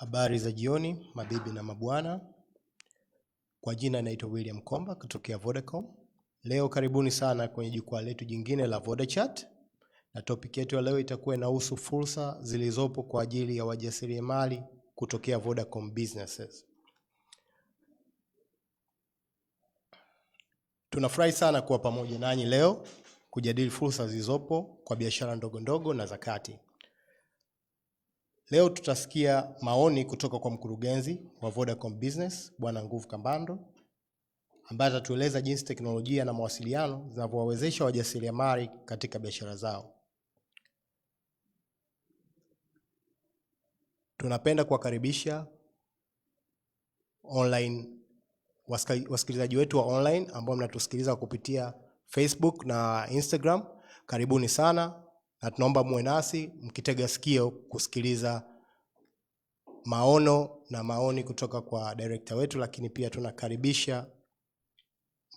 Habari za jioni, mabibi na mabwana. Kwa jina naitwa William Komba kutokea Vodacom. Leo karibuni sana kwenye jukwaa letu jingine la VodaChat. Na topic yetu ya leo itakuwa inahusu fursa zilizopo kwa ajili ya wajasiriamali kutokea Vodacom Businesses. Tunafurahi sana kuwa pamoja nanyi leo kujadili fursa zilizopo kwa biashara ndogo ndogo na za kati. Leo tutasikia maoni kutoka kwa mkurugenzi wa Vodacom Business, Bwana Nguvu Kamando, ambaye atatueleza jinsi teknolojia na mawasiliano zinavyowawezesha wajasiriamali katika biashara zao. Tunapenda kuwakaribisha wasikilizaji wetu wa online ambao mnatusikiliza kupitia Facebook na Instagram. Karibuni sana na tunaomba muwe nasi mkitega sikio kusikiliza maono na maoni kutoka kwa director wetu, lakini pia tunakaribisha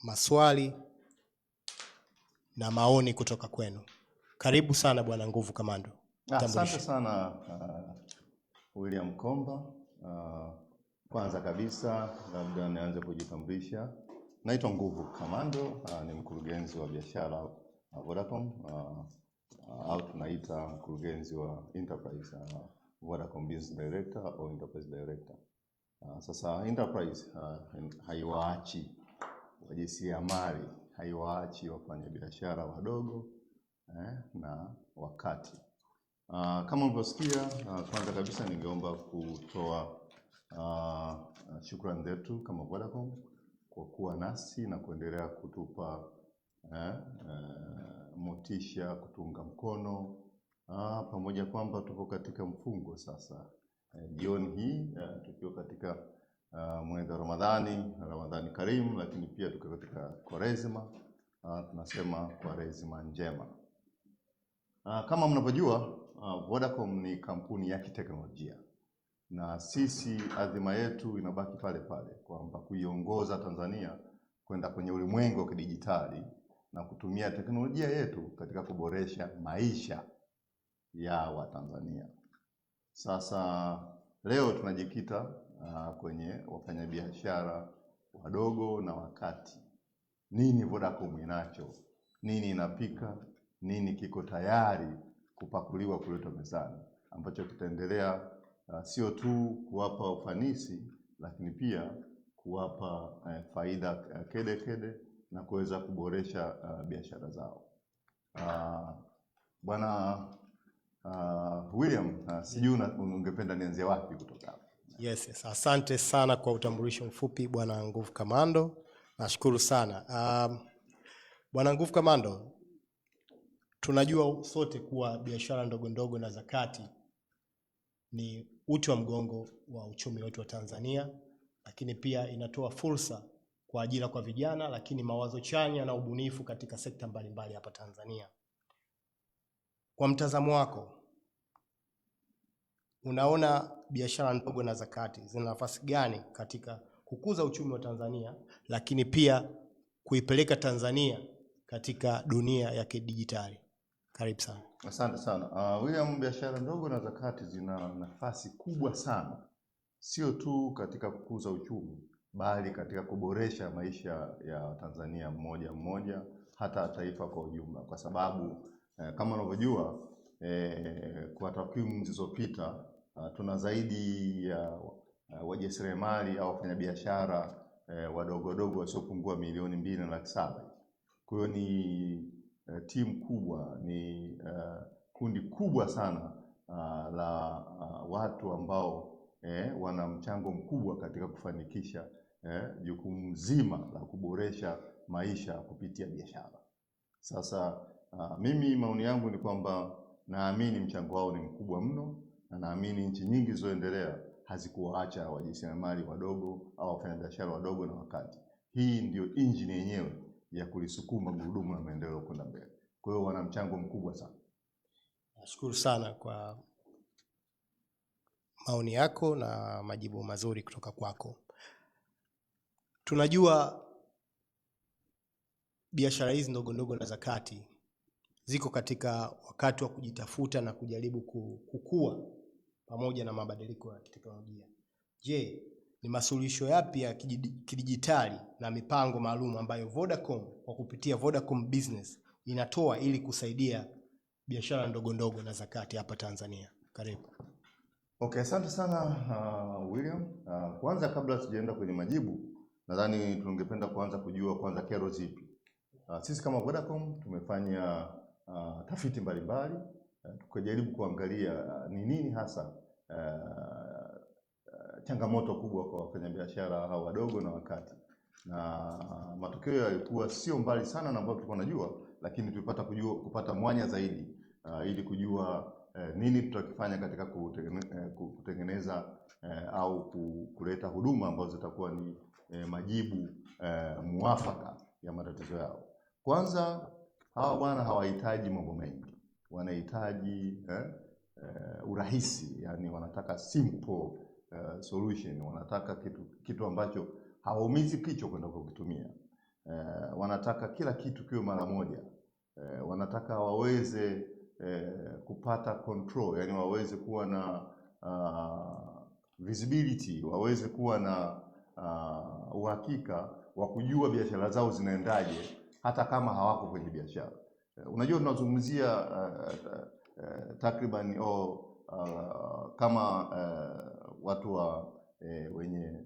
maswali na maoni kutoka kwenu. Karibu sana Bwana Nguvu Kamando. Asante sana William Komba. Kwanza kabisa labda nianze kujitambulisha. Naitwa Nguvu Kamando, ni mkurugenzi wa biashara Vodacom, au tunaita mkurugenzi wa enterprise, Vodacom Business Director au Enterprise Director. Sasa enterprise haiwaachi wajasiriamali, haiwaachi wafanyabiashara wadogo na wakati. Kama mlivyosikia, kwanza kabisa ningeomba kutoa shukrani zetu kama Vodacom kwa kuwa nasi na kuendelea kutupa motisha, kutunga mkono, pamoja kwamba tupo katika mfungo sasa. Jioni hii tukiwa katika mwezi wa Ramadhani Karim, lakini pia tuko katika Kwaresima, tunasema Kwaresima njema. Kama mnavyojua, Vodacom ni kampuni ya kiteknolojia, na sisi adhima yetu inabaki pale pale kwamba kuiongoza Tanzania kwenda kwenye ulimwengu wa kidijitali na kutumia teknolojia yetu katika kuboresha maisha ya Watanzania. Sasa leo tunajikita kwenye wafanyabiashara wadogo na wakati. Nini Vodacom inacho? Nini inapika? Nini kiko tayari kupakuliwa kuletwa mezani, ambacho kitaendelea sio tu kuwapa ufanisi, lakini pia kuwapa faida kede na kuweza kuboresha biashara zao. Bwana William, sijui ungependa nianze wapi kutoka hapo? Yes, asante sana kwa utambulisho mfupi Bwana Nguvu Kamando. Nashukuru sana. Bwana Nguvu Kamando, tunajua sote kuwa biashara ndogo ndogo na zakati ni uti wa mgongo wa uchumi wetu wa Tanzania, lakini pia inatoa fursa kwa ajira kwa vijana, lakini mawazo chanya na ubunifu katika sekta mbalimbali hapa Tanzania. Kwa mtazamo wako, unaona biashara ndogo na zakati zina nafasi gani katika kukuza uchumi wa Tanzania, lakini pia kuipeleka Tanzania katika dunia ya kidijitali? Karibu sana. Asante sana. William, biashara ndogo na zakati zina nafasi kubwa sana, sio tu katika kukuza uchumi, bali katika kuboresha maisha ya Tanzania mmoja, hata taifa kwa ujumla. Kwa sababu kama unavyojua, kwa takwimu zilizopita, tuna zaidi ya wajasiriamali au wafanyabiashara wadogo wasiopungua milioni 2.7. Kwa hiyo ni timu kubwa, ni kundi kubwa sana la watu ambao wana mchango mkubwa katika kufanikisha jukumu zima la kuboresha maisha kupitia biashara. Sasa mimi maoni yangu ni kwamba naamini mchango wao ni mkubwa mno, na naamini nchi nyingi zilizoendelea hazikuwaacha wajasiriamali wadogo au wafanyabiashara wadogo na wakati. Hii ndio injini yenyewe ya kulisukuma gurudumu la maendeleo kwenda mbele. Kwa hiyo wana mchango mkubwa sana. Nashukuru sana kwa maoni yako na majibu mazuri kutoka kwako. Tunajua biashara hizi ndogo ndogo na zakati ziko katika wakati wa kujitafuta na kujaribu kukua pamoja na mabadiliko ya kiteknolojia. Je, ni masuluhisho yapi ya kidijitali na mipango maalum ambayo Vodacom kwa kupitia Vodacom Business inatoa ili kusaidia biashara ndogo ndogo na zakati hapa Tanzania? Karibu. Okay, asante sana William. Kwanza kabla tujaenda kwenye majibu, nadhani tungependa kuanza kujua kwanza kero zipi. Sisi kama Vodacom tumefanya tafiti mbalimbali tukajaribu kuangalia ni nini hasa changamoto kubwa kwa wafanyabiashara hao wadogo na wakati, na matokeo yalikuwa sio mbali sana na ambayo tulikuwa tunajua, lakini tulipata kupata mwanya zaidi ili kujua nini tutakifanya katika kutengeneza au kuleta huduma ambazo zitakuwa ni majibu muafaka ya matatizo yao. Kwanza, hawa bwana hawahitaji mambo mengi, wanahitaji urahisi, yani wanataka simple solution, wanataka kitu ambacho hawaumizi kichwa kwenda kukitumia. Wanataka kila kitu kiwe mara moja. Wanataka waweze kupata control, yani waweze kuwa na visibility, waweze kuwa na uhakika wa kujua biashara zao zinaendaje hata kama hawako kwenye biashara. Unajua tunazungumzia takriban kama watu wenye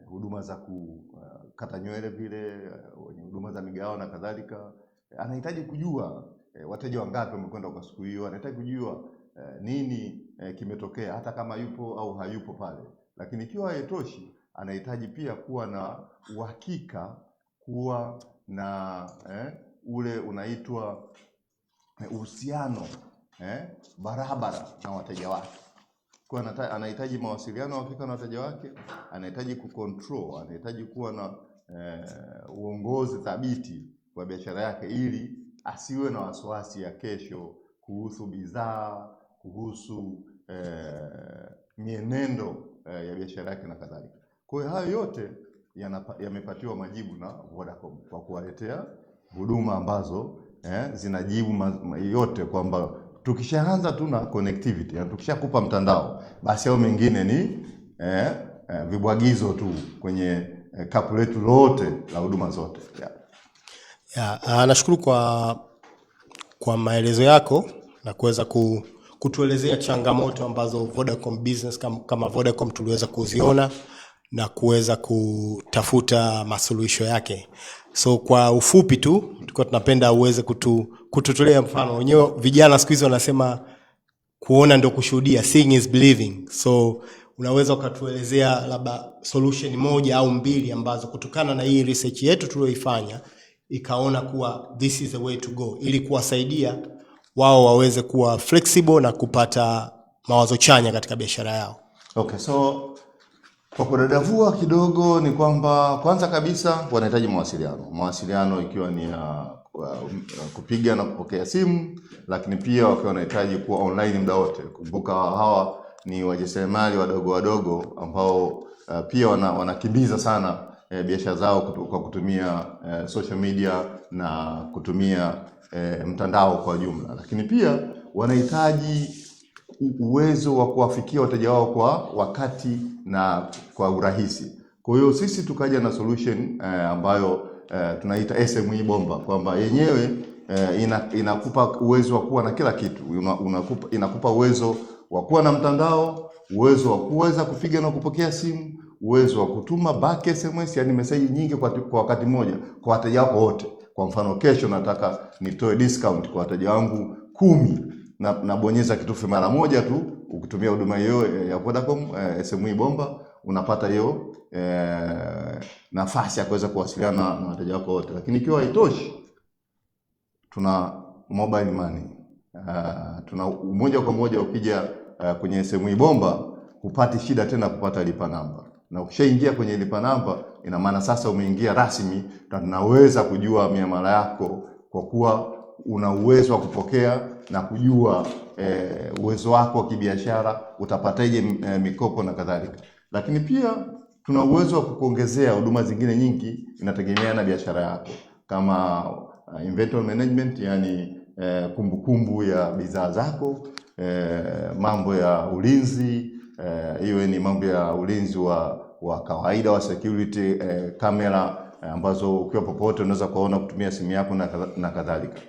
huduma za kukata nywele vile, wenye huduma za migao na kadhalika, anahitaji kujua wateja wangapi wamekwenda kwa siku hiyo, anahitaji kujua nini kimetokea hata kama yupo au hayupo pale. Lakini ikiwa haitoshi, anahitaji pia kuwa na uhakika, kuwa na ule unaitwa uhusiano barabara na wateja wake. Kwa anahitaji mawasiliano hakika na wateja wake, anahitaji kucontrol, anahitaji kuwa na uongozi thabiti kwa biashara yake ili asiwe na wasiwasi ya kesho kuhusu bidhaa, kuhusu mienendo ya biashara yake na kadhalika. Kwa hiyo hayo yote yamepatiwa majibu na Vodacom kwa kuwaletea huduma ambazo zinajibu yote, kwamba tukishaanza tu na connectivity, yani tukishakupa mtandao, basi hao mengine ni vibwagizo tu kwenye kapu letu lote la huduma zote. Nashukuru kwa maelezo yako na kuweza kutuelezea changamoto ambazo Vodacom Business kama Vodacom tuliweza kuziona na kuweza kutafuta masuluhisho yake. So kwa ufupi tu tulikuwa tunapenda uweze kututolea mfano. Wenyewe vijana siku hizi wanasema kuona ndio kushuhudia, seeing is believing. So unaweza ukatuelezea labda solution moja au mbili ambazo kutokana na hii research yetu tuliyoifanya ikaona kuwa this is the way to go, ili kuwasaidia wao waweze kuwa flexible na kupata mawazo chanya katika biashara yao. Okay, so kwa kudadavua kidogo ni kwamba kwanza kabisa wanahitaji mawasiliano ikiwa ni kupiga na kupokea simu, lakini pia wakiwa wanahitaji kuwa online muda wote. Kumbuka hawa ni wajasiriamali wadogo ambao pia wanakimbiza sana biashara zao kwa kutumia social media na kutumia mtandao kwa jumla, lakini pia wanahitaji uwezo wa kuwafikia wateja wao kwa wakati na kwa urahisi. Kwa hiyo sisi tukaja na solution ambayo tunaita SME Bomba, kwamba yenyewe inakupa uwezo wa kuwa na kila kitu. Inakupa uwezo wa kuwa na mtandao, uwezo wa kuweza kupiga na kupokea simu, uwezo wa kutuma back SMS, yani message nyingi kwa wakati mmoja kwa wateja wako wote. Kwa mfano, kesho nataka nitoe discount kwa wateja wangu 10, na nabonyeza kitufe mara moja tu. Ukitumia huduma hiyo ya Vodacom SME Bomba, unapata hiyo nafasi ya kuweza kuwasiliana na wateja wako wote. Lakini ikiwa haitoshi, tuna mobile money. Tuna moja kwa moja ukija kwenye SME Bomba hupati shida tena kupata lipa namba. Na ukishaingia kwenye lipa namba, ina maana sasa umeingia rasmi, na tunaweza kujua miamala yako kwa kuwa una uwezo wa kupokea na kujua uwezo wako wa kibiashara, utapataje mikopo na kadhalika. Lakini pia tuna uwezo wa kukuongezea huduma zingine nyingi, inategemea na biashara yako, kama inventory management, yani kumbukumbu ya bidhaa zako, mambo ya ulinzi, iwe ni mambo ya ulinzi wa kawaida wa security, kamera ambazo ukiwa popote unaweza kuona kutumia simu yako na kadhalika.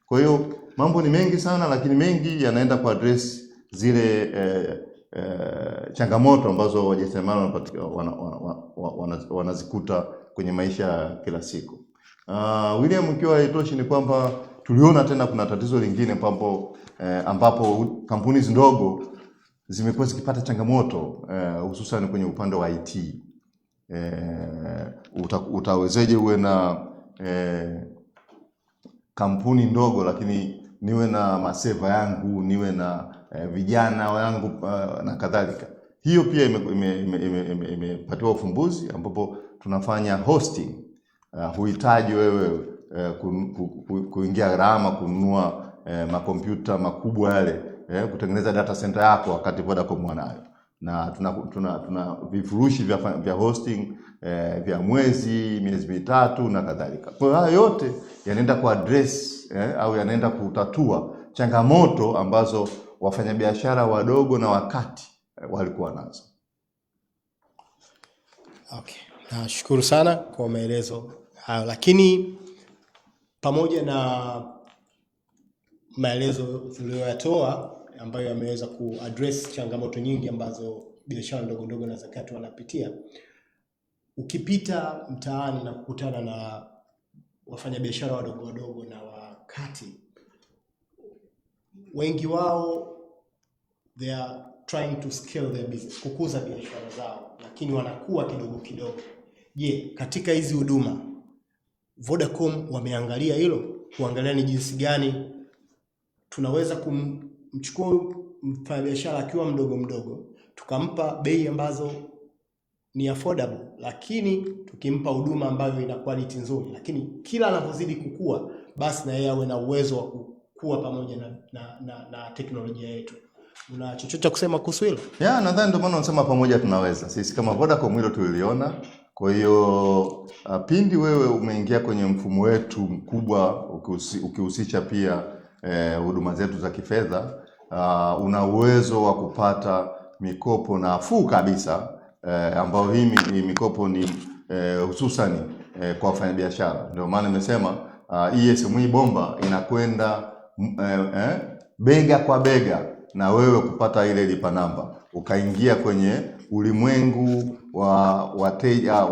Kwa hiyo mambo ni mengi sana, lakini mengi yanaenda ku address zile changamoto ambazo wajasiriamali wanazikuta kwenye maisha ya kila siku. William, ikiwa haitoshi ni kwamba tuliona tena kuna tatizo lingine ambapo kampuni ndogo zimekuwa zikipata changamoto hususan kwenye upande wa IT. Utawezeje uwe na kampuni ndogo lakini niwe na maseva yangu, niwe na vijana wangu na kadhalika. Hiyo pia imepatiwa ufumbuzi ambapo tunafanya hosting. Huhitaji wewe kuingia gharama kununua makompyuta makubwa yale, kutengeneza data center yako wakati Vodacom wanayo. Na tuna vifurushi vya hosting vya miezi mitatu na kadhalika. Kwa hiyo haya yote yanaenda ku address au yanaenda kutatua changamoto ambazo wafanyabiashara wadogo na wakati walikuwa nazo. Okay. Nashukuru sana kwa maelezo hayo, lakini pamoja na maelezo tuliyoyatoa ambayo yameweza kuaddress changamoto nyingi ambazo biashara ndogo ndogo na zakati wanapitia, ukipita mtaani na kukutana na wafanyabiashara wadogo wadogo na wakati, wengi wao they are trying to scale their business, kukuza biashara zao, lakini wanakuwa kidogo kidogo. Je, katika hizi huduma Vodacom wameangalia hilo, kuangalia ni jinsi gani tunaweza kumchukua mfanyabiashara akiwa mdogo mdogo tukampa bei ambazo ni affordable, lakini tukimpa huduma ambayo ina quality nzuri, lakini kila anapozidi kukua basi na yeye awe na uwezo wa kukua pamoja na teknolojia yetu. Una chochote cha kusema kuhusu hilo? Nadhani ndio maana unasema pamoja tunaweza. Sisi kama Vodacom hilo tuliliona. Kwa hiyo pindi wewe umeingia kwenye mfumo wetu mkubwa ukihusisha pia huduma zetu za kifedha, una uwezo wa kupata mikopo nafuu kabisa, ambayo hii mikopo ni hususani kwa wafanyabiashara. Ndio maana nimesema SME bomba inakwenda bega kwa bega na wewe kupata ile lipa namba, ukaingia kwenye ulimwengu wa wateja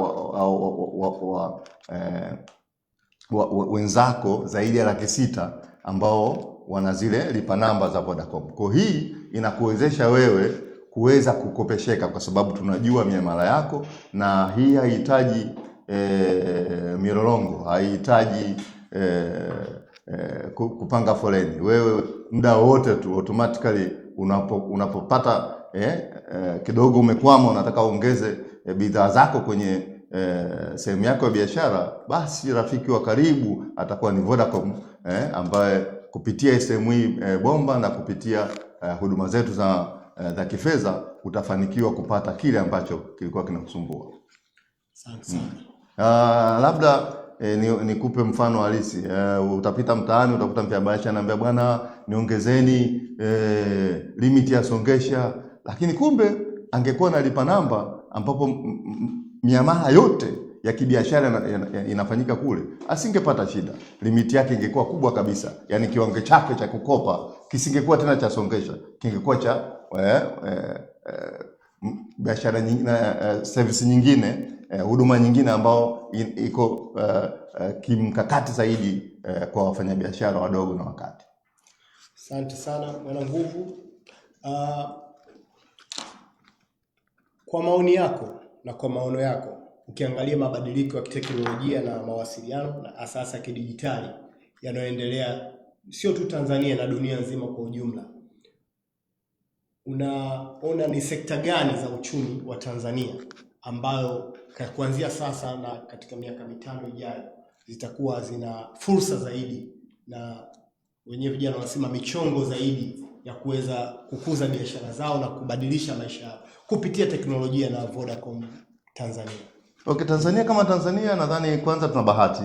wenzako zaidi ya 600,000 ambao wana zile lipa namba za Vodacom. Kwa hii inakuwezesha wewe kuweza kukopesheka kwa sababu tunajua miamala yako, na hii haihitaji milolongo, haihitaji kupanga foleni. Wewe muda wote tu automatically unapopata kidogo umekwama, unataka uongeze bidhaa zako kwenye sehemu yako ya biashara, basi rafiki wa karibu atakuwa ni Vodacom, ambaye kupitia SME bomba na kupitia huduma zetu za kifedha utafanikiwa kupata kile ambacho kilikuwa kinakusumbua. Asante sana. Labda nikupe mfano halisi. Utapita mtaani utakuta mfanyabiashara anambia, bwana niongezeni limit ya songesha, lakini kumbe angekuwa na lipa namba ambapo miamala yote ya kibiashara inafanyika kule, asingepata shida. Limit yake ingekuwa kubwa kabisa, yani kiwango chake cha kukopa kisingekuwa tena cha songesha, kingekuwa cha biashara nyingine, service nyingine, huduma nyingine ambao iko kimkakati zaidi kwa wafanyabiashara wadogo na wakati. Asante sana Bwana Nguvu. Kwa maoni yako na kwa maono yako, ukiangalia mabadiliko ya kiteknolojia na mawasiliano na asasa ya kidijitali yanayoendelea sio tu Tanzania na dunia nzima kwa ujumla, unaona ni sekta gani za uchumi wa Tanzania ambayo kuanzia sasa na katika miaka 5 ijayo zitakuwa zina fursa zaidi na wenyewe vijana wanasema michongo zaidi ya kuweza kukuza biashara zao na kubadilisha maisha yao kupitia teknolojia na Vodacom Tanzania? Okay, Tanzania kama Tanzania nadhani kwanza tuna bahati.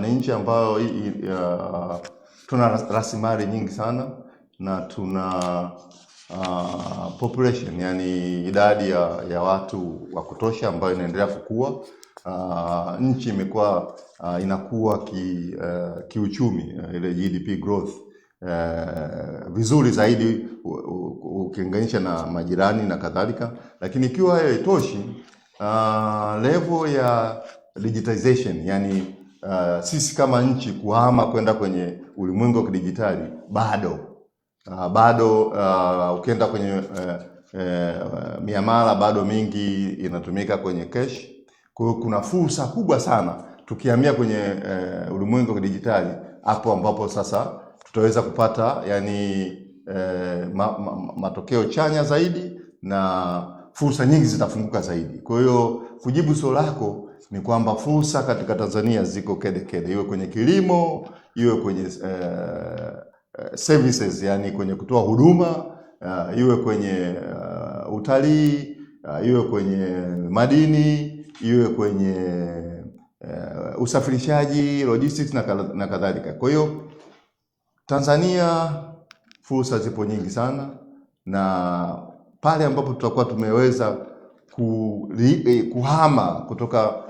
Ni nchi ambayo tuna rasilimali nyingi sana na tuna population, yani idadi ya watu wa kutosha ambayo inaendelea kukua. Nchi imekuwa inakuwa kiuchumi, ile GDP growth vizuri zaidi ukilinganisha na majirani na kadhalika. Lakini ikiwa hayo haitoshi, level ya digitization, yani sisi kama nchi kuhama kwenda kwenye ulimwengu wa kidijitali bado ukienda kwenye miamala bado mingi inatumika kwenye cash. Kwa hiyo kuna fursa kubwa sana tukihamia kwenye ulimwengu wa kidijitali, hapo ambapo sasa tutaweza kupata yani matokeo chanya zaidi na fursa nyingi zitafunguka zaidi. Kwa hiyo kujibu swali lako ni kwamba fursa katika Tanzania ziko kede, iwe kwenye kilimo, iwe kwenye services, yani kwenye kutoa huduma, iwe kwenye utalii, iwe kwenye madini, iwe kwenye usafirishaji, logistics na kadhalika. Kwa hiyo Tanzania fursa zipo nyingi sana, na pale ambapo tutakuwa tumeweza kuhama kutoka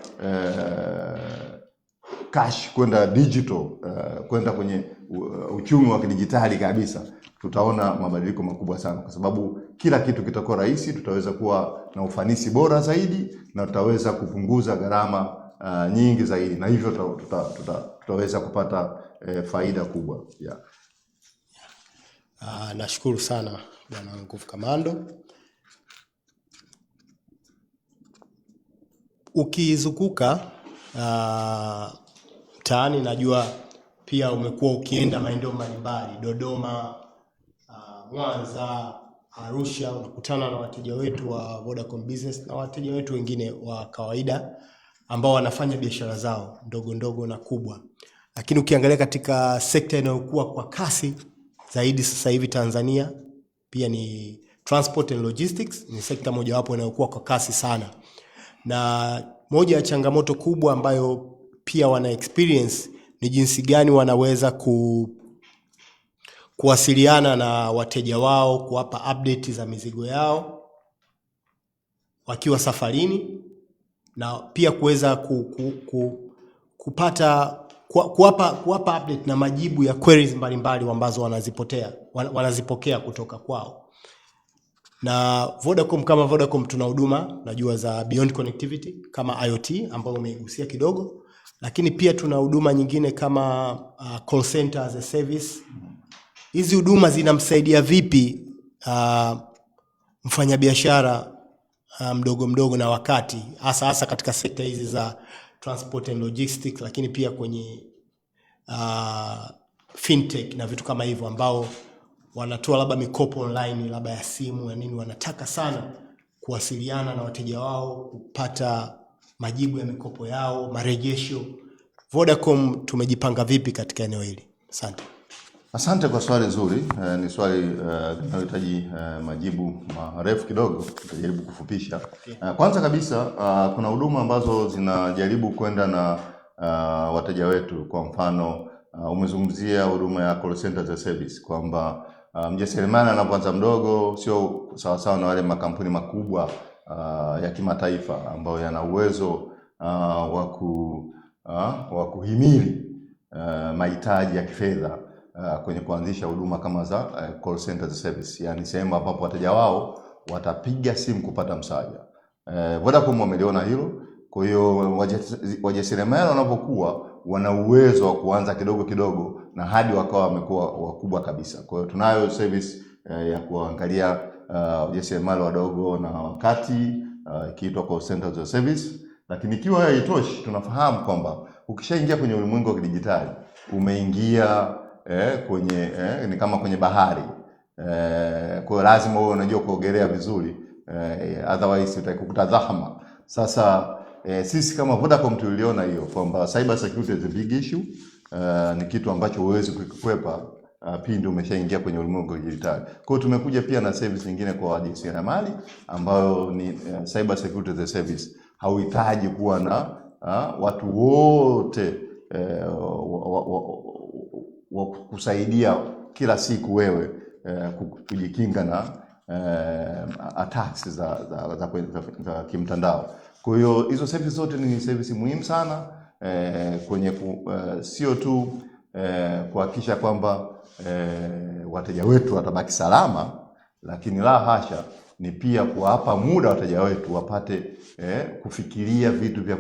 cash kwenda digital, kwenda kwenye uchumi wa kidijitali kabisa, tutaona mabadiliko makubwa sana, kwa sababu kila kitu kitakuwa rahisi, tutaweza kuwa na ufanisi bora zaidi, na tutaweza kupunguza gharama nyingi zaidi, na hivyo tutaweza kupata faida kubwa. Nashukuru sana Bwana Nguvu Kamando. Ukizunguka mtaani, najua pia umekuwa ukienda maeneo mbalimbali, Dodoma, Mwanza, Arusha, unakutana na wateja wetu wa Vodacom Business na wateja wetu wengine wa kawaida ambao wanafanya biashara zao ndogo ndogo na kubwa. Lakini ukiangalia katika sekta inayokuwa kwa kasi zaidi sasa hivi Tanzania, pia ni transport and logistics, ni sekta mojawapo inayokuwa kwa kasi sana. Na moja ya changamoto kubwa ambayo pia wana experience ni jinsi gani wanaweza kuwasiliana na wateja wao, kuwapa update za mizigo yao wakiwa safarini, na pia kuweza kuwapa update na majibu ya queries mbalimbali ambazo wanazipokea kutoka kwao. Na Vodacom kama Vodacom tuna huduma najua za beyond connectivity kama IoT ambayo umeigusia kidogo, lakini pia tuna huduma nyingine kama call center as a service. Hizi huduma zinamsaidia vipi mfanyabiashara mdogo na wakati, hasa katika sekta hizi za transport and logistics, lakini pia kwenye fintech na vitu kama hivyo, ambao wanatoa labda mikopo online, labda ya simu ya nini, wanataka sana kuwasiliana na wateja wao, kupata majibu ya mikopo yao, marejesho. Vodacom tumejipanga vipi katika eneo hili? Asante. Asante kwa swali zuri. Ni swali linalohitaji majibu marefu kidogo, tutajaribu kufupisha. Kwanza kabisa, kuna huduma ambazo zinajaribu kwenda na wateja wetu. Kwa mfano, umezungumzia huduma ya call center as a service, kwamba mjasiriamali anapoanza mdogo sio sawasawa na wale makampuni makubwa ya kimataifa ambayo yana uwezo wa kuhimili mahitaji ya kifedha kwenye kuanzisha huduma kama za call center as a service, yani sehemu ambapo wateja wao watapiga simu kupata msaada. Vodacom wameliona hilo. Kwa hiyo wajasiriamali wanapokuwa wana uwezo wa kuanza kidogo kidogo na hadi wakawa wamekuwa wakubwa kabisa. Kwa hiyo tunayo service ya kuangalia wajasiriamali wadogo na wakati, ikiitwa call center as a service. Lakini ikiwa haitoshi, tunafahamu kwamba ukishaingia kwenye ulimwengu wa kidijitali, umeingia kwenye ni kama kwenye bahari. Kwa hiyo lazima uwe unajua kuogelea vizuri, otherwise utakukuta dhahama. Sasa sisi kama Vodacom tuliona hiyo kwamba cyber security is a big issue. Ni kitu ambacho huwezi kukwepa pindi umeshaingia kwenye ulimwengu wa digitali. Kwa hiyo tumekuja pia na service nyingine kwa wajasiriamali ambayo ni cyber security as a service. Hauhitaji kuwa na watu wote wa kusaidia kila siku wewe kujikinga na attacks za kimtandao. Kwa hiyo hizo services zote ni services muhimu sana kwenye sio tu kuhakikisha kwamba wateja wetu watabaki salama, lakini la hasha ni pia kuwapa muda wateja wetu wapate kufikiria vitu vya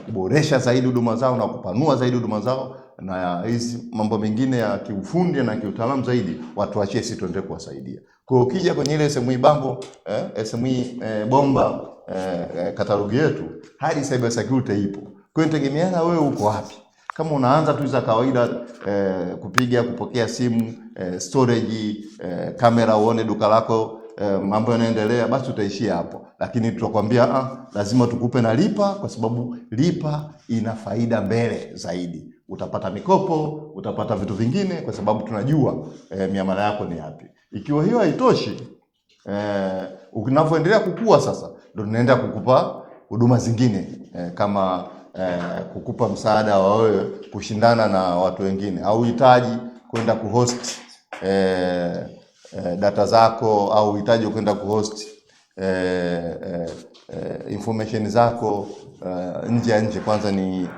kuboresha zaidi huduma zao na kupanua zaidi huduma zao, na hizi mambo mengine ya kiufundi na kiutaalamu zaidi watuachie sisi tuendelee kuwasaidia. Kwa hiyo ukija kwenye ile SME Bango SME bomba katalogi yetu, hadi cyber security ipo. Kwa hiyo tegemeana wewe uko wapi. Kama unaanza tu za kawaida kupiga kupokea simu, storage, kamera uone duka lako mambo yanaendelea, basi utaishia hapo. Lakini tutakwambia lazima tukupe na lipa, kwa sababu lipa ina faida mbele zaidi. Utapata mikopo, utapata vitu vingine, kwa sababu tunajua miamala yako ni yapi. Ikiwa hiyo haitoshi, unavyoendelea kukua sasa ndio tunaenda kukupa huduma zingine kama kukupa msaada wa wewe kushindana na watu wengine, au uhitaji kwenda kuhost data zako, au uhitaji kwenda kuhost information zako nje ya nje. Kwanza ni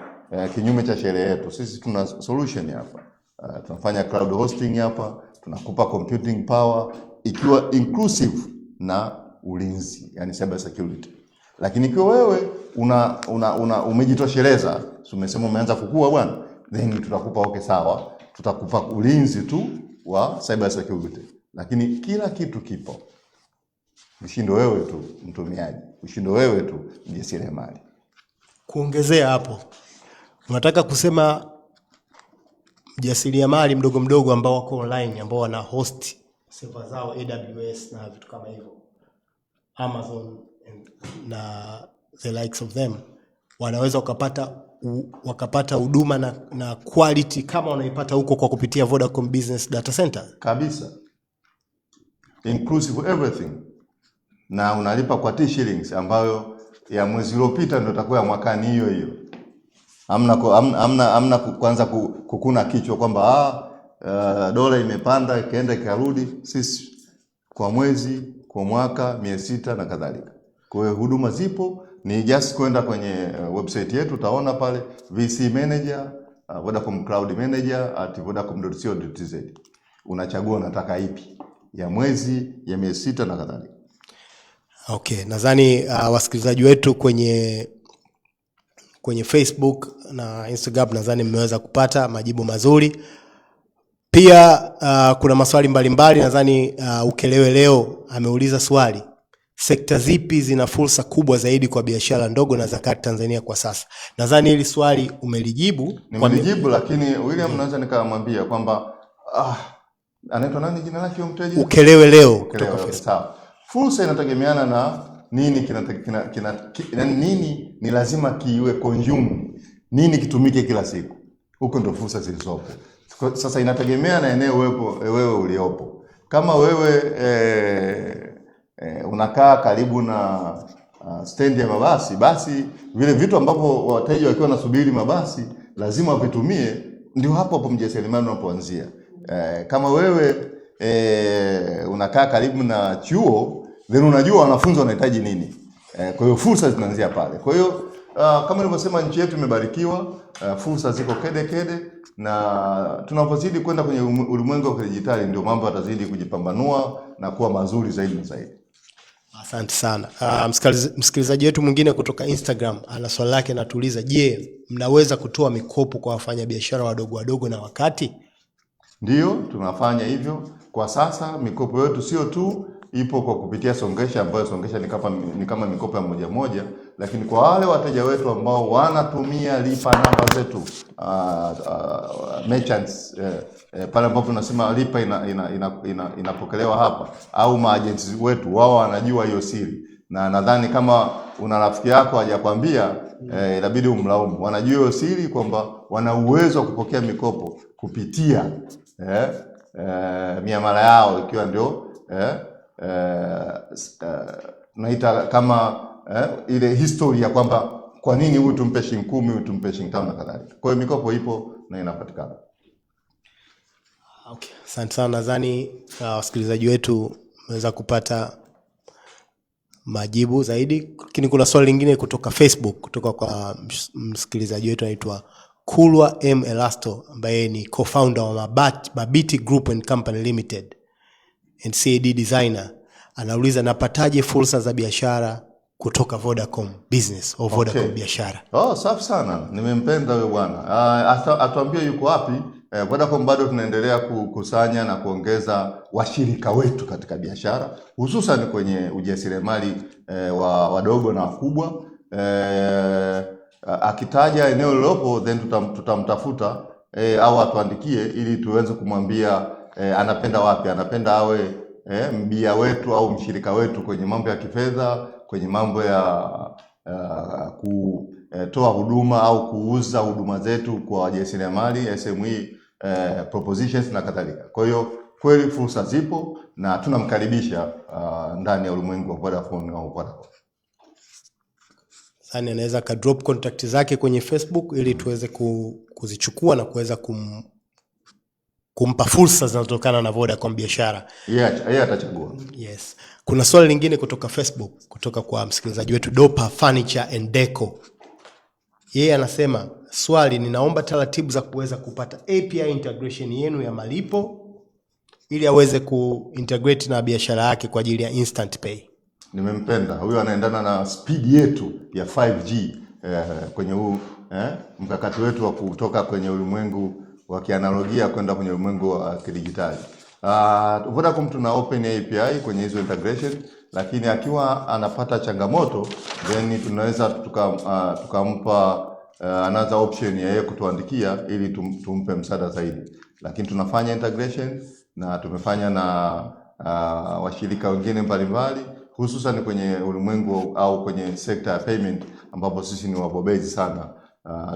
kinyume cha sheria yetu. Sisi tuna solution hapa. Tunafanya cloud hosting hapa, tunakupa computing power ikiwa inclusive na ulinzi, yani cyber security. Lakini ikiwa wewe umejitosheleza, umesema umeanza kukua bwana, then tutakupa okay, sawa, tutakupa ulinzi tu wa cyber security. Lakini kila kitu kipo. Ushindo wewe tu mtumiaji, ushindo wewe tu mjasiriamali. Kuongezea hapo, unataka kusema mjasiriamali mdogo mdogo ambao wako online, ambao wana host server zao AWS na vitu kama hivyo, Amazon na the likes of them, wanaweza wakapata huduma na quality kama wanaipata huko kwa kupitia Vodacom Business Data Center kabisa, inclusive everything, na unalipa kwa T-shillings ambayo ya mwezi uliopita ndio itakuwa mwakani hiyo hiyo. Hamna kwanza kukuna kichwa kwamba dola imepanda ikaenda ikarudi. Sisi kwa mwezi, kwa mwaka, miezi 6 na kadhalika. Kwa hiyo huduma zipo, ni just kwenda kwenye website yetu, utaona pale VC Manager, Vodacom Cloud Manager @vodacom.co.tz. Unachagua unataka ipi, ya mwezi, ya miezi 6 na kadhalika. Okay, nadhani wasikilizaji wetu kwenye Facebook na Instagram nadhani mmeweza kupata majibu mazuri. Pia kuna maswali mbalimbali, nadhani Ukelewe leo ameuliza swali: sekta zipi zina fursa kubwa zaidi kwa biashara ndogo na za kati Tanzania kwa sasa? Nadhani hili swali umelijibu. Nimelijibu, lakini William naweza nikamwambia kwamba anaitwa nani jina lake huyo mteja? Ukelewe leo kutoka Facebook. Sawa. Fursa inategemeana na nini nini ni lazima kiwe consume, nini kitumike kila siku. Huko ndio fursa zilizopo. Sasa inategemea na eneo wewe uliopo. Kama wewe unakaa karibu na stendi ya mabasi, basi vile vitu ambavyo wateja wakiwa nasubiri mabasi lazima vitumie, ndio hapo mjasiriamali unapoanzia. Kama wewe unakaa karibu na chuo, then unajua wanafunzi wanahitaji nini. Kwa hiyo fursa zinaanzia pale. Kwa hiyo kama nilivyosema, nchi yetu imebarikiwa, fursa ziko kede, na tunapozidi kwenda kwenye ulimwengu wa kidijitali ndio mambo yatazidi kujipambanua na kuwa mazuri zaidi na zaidi. Asante sana. Msikilizaji wetu mwingine kutoka Instagram ana swali lake, anatuuliza, je, mnaweza kutoa mikopo kwa wafanyabiashara wadogo na wakati? Ndio, tunafanya hivyo. Kwa sasa mikopo yetu sio tu ipo kwa kupitia Songesha, ambayo Songesha ni kama mikopo ya moja, lakini kwa wale wateja wetu ambao wanatumia lipa namba zetu, merchants, pale ambapo tunasema lipa inapokelewa hapa, au maagents wetu, wao wanajua hiyo siri. Na nadhani kama una rafiki yako hajakwambia, inabidi umlaumu. Wanajua hiyo siri kwamba wana uwezo wa kupokea mikopo kupitia miamala yao, ikiwa ndio naita kama ile history ya kwamba kwa nini huyu tumpe shilingi 10, huyu tumpe shilingi 5 na kadhalika. Kwa hiyo mikopo ipo na inapatikana. Okay, asante sana. Nadhani wasikilizaji wetu umeweza kupata majibu zaidi, lakini kuna swali lingine kutoka Facebook kutoka kwa msikilizaji wetu anaitwa Kulwa M Elasto ambaye ni co-founder wa Mabiti Group and Company Limited and CAD designer. Anauliza, napataje fursa za biashara kutoka Vodacom Business au Vodacom Biashara? Safi sana. Nimempenda huyo bwana. Atuambie yuko wapi. Vodacom bado tunaendelea kukusanya na kuongeza washirika wetu katika biashara, hususan kwenye ujasiriamali wadogo na wakubwa. Akitaja eneo lilopo then tutamtafuta au atuandikie ili tuweze kumwambia anapenda wapi, anapenda awe mbia wetu au mshirika wetu kwenye mambo ya kifedha, kwenye mambo ya kutoa huduma au kuuza huduma zetu kwa wajasiriamali, SME, propositions na kadhalika. Kwa hiyo kweli fursa zipo na tunamkaribisha ndani ya ulimwengu wa Vodafone au Vodacom. Sasa anaweza ka drop contact zake kwenye Facebook ili tuweze kuzichukua na kuweza kumpa fursa zinazotokana na Vodacom Biashara. Yeye atachagua. Yes. Kuna swali lingine kutoka Facebook kutoka kwa msikilizaji wetu Dopa Furniture and Deco. Yeye anasema, swali, ninaomba taratibu za kuweza kupata API integration yenu ya malipo ili aweze kuintegrate na biashara yake kwa ajili ya instant pay. Nimempenda. Huyo anaendana na speed yetu ya 5G kwenye huu mkakati wetu wa kutoka kwenye ulimwengu wa kianalogia kwenda kwenye ulimwengu wa kidijitali. Vodacom tuna open API kwenye hizo integration, lakini akiwa anapata changamoto then tunaweza tukampa another option ya yeye kutuandikia ili tumpe msaada zaidi. Lakini tunafanya integration na tumefanya na washirika wengine mbalimbali, hususan kwenye ulimwengu au kwenye sekta ya payment ambapo sisi ni wabobezi sana.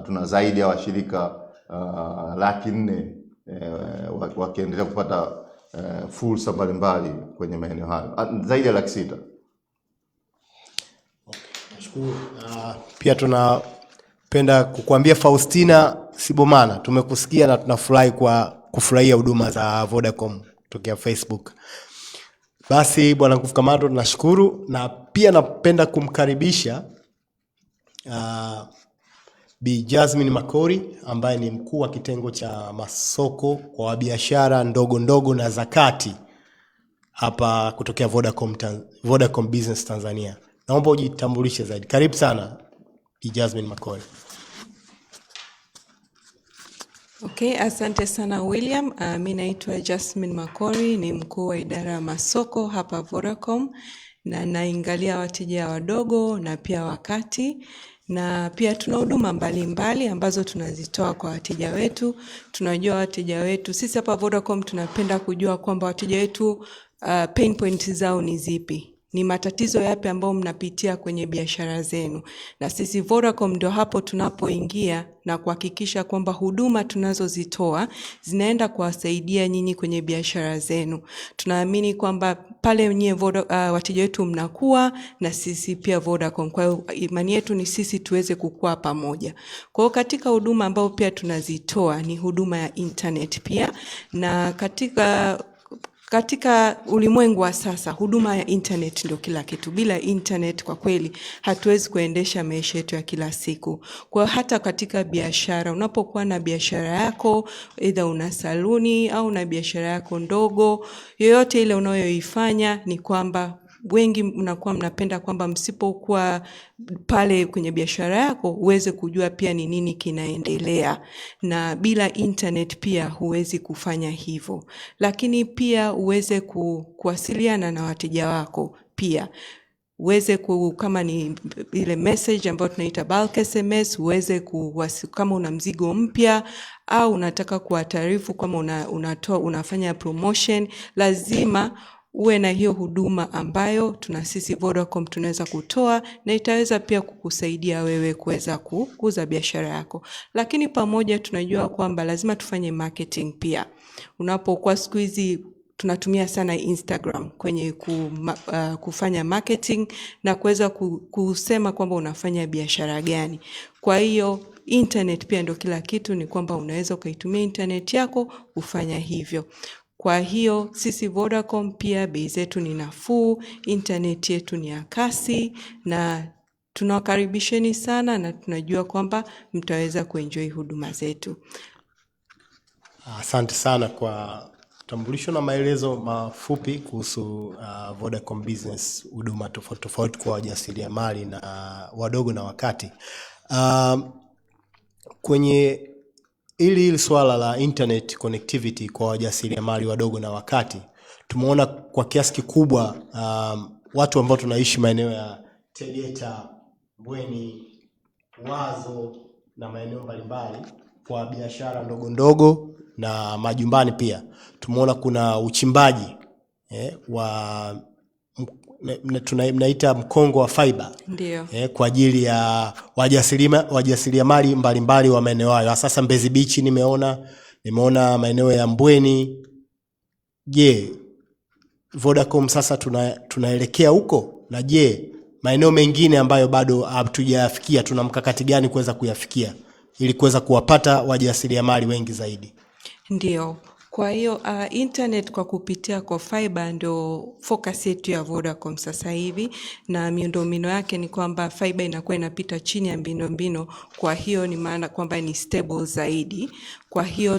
Tuna zaidi ya washirika 400,000 wakiendelea kupata fursa mbalimbali kwenye maeneo hayo, zaidi ya 600,000. Nashukuru. Pia tunapenda kukuambia Faustina Sibomana, tumekusikia na tunafurahi kufurahia huduma za Vodacom kutokea Facebook. Basi Bwana Nguvu Kamando, tunashukuru, na pia napenda kumkaribisha Bi Jasmine Makori ambaye ni mkuu wa kitengo cha masoko kwa biashara ndogo ndogo na zakati hapa kutokea Vodacom Business Tanzania. Naomba ujitambulishe zaidi. Karibu sana Bi Jasmine Makori. Asante sana William. Mimi naitwa Jasmine Makori, ni mkuu wa idara ya masoko hapa Vodacom, na naangalia wateja wadogo na pia wakati, na pia tuna huduma mbalimbali ambazo tunazitoa kwa wateja wetu. Tunajua wateja wetu, sisi hapa Vodacom tunapenda kujua kwamba wateja wetu pain points zao ni zipi, ni matatizo yapi ambayo mnapitia kwenye biashara zenu, na sisi Vodacom ndio hapo tunapoingia na kuhakikisha kwamba huduma tunazozitoa zinaenda kuwasaidia nyinyi kwenye biashara zenu. Tunaamini kwamba pale nyinyi wateja wetu mnakuwa na sisi pia Vodacom, kwa hiyo imani yetu ni sisi tuweze kukua pamoja. Kwa hiyo katika huduma ambayo pia tunazitoa ni huduma ya internet pia, na katika ulimwengu wa sasa huduma ya internet ndio kila kitu. Bila internet kwa kweli hatuwezi kuendesha maisha yetu ya kila siku. Kwa hata katika biashara, unapokuwa na biashara yako, either una saluni au una biashara yako ndogo, yoyote ile unayoifanya, ni kwamba wengi mnakuwa mnapenda kwamba msipokuwa pale kwenye biashara yako uweze kujua pia ni nini kinaendelea, na bila internet pia huwezi kufanya hivyo. Lakini pia uweze kuwasiliana na wateja wako pia. Uweze kama ni ile message ambayo tunaita bulk SMS, uweze kama una mzigo mpya au unataka kuwataarifu kama unafanya promotion, lazima uwe na hiyo huduma ambayo sisi Vodacom tunaweza kutoa, na itaweza pia kukusaidia wewe kuweza kukuza biashara yako. Lakini pamoja tunajua kwamba lazima tufanye marketing pia. Unapokuwa siku hizi tunatumia sana Instagram kwenye kufanya marketing na kuweza kusema kwamba unafanya biashara gani. Kwa hiyo internet pia ndio kila kitu, ni kwamba unaweza ukaitumia internet yako kufanya hivyo. Kwa hiyo sisi Vodacom pia bei zetu ni nafuu, internet yetu ni ya kasi, na tunawakaribisheni sana na tunajua kwamba mtaweza kuenjoy huduma zetu. Asante sana kwa utambulisho na maelezo mafupi kuhusu Vodacom Business, huduma tofauti tofauti kwa wajasiriamali na wadogo na wakati. Kwenye ili swala la internet connectivity kwa wajasiriamali wadogo na wakati, tumeona kwa kiasi kikubwa watu ambao tunaishi maeneo ya Tegeta, Mbweni, Wazo na maeneo mbalimbali, kwa biashara ndogo ndogo na majumbani pia tumeona kuna uchimbaji wa tunaita mkongo wa fiber. Ndio. Kwa ajili ya wajasiriamali mbalimbali wa maeneo hayo. Sasa Mbezi Beach nimeona maeneo ya Mbweni. Je, Vodacom sasa tunaelekea huko? Na je, maeneo mengine ambayo bado hatujayafikia tuna mkakati gani kuweza kuyafikia ili kuweza kuwapata wajasiriamali wengi zaidi? Ndio. Kwa hiyo internet kwa kupitia kwa fiber ndio focus yetu ya Vodacom sasa hivi, na miundombinu yake ni kwamba fiber inakuwa inapita chini ya miundombinu, kwa hiyo ni maana kwamba ni stable zaidi. Kwa hiyo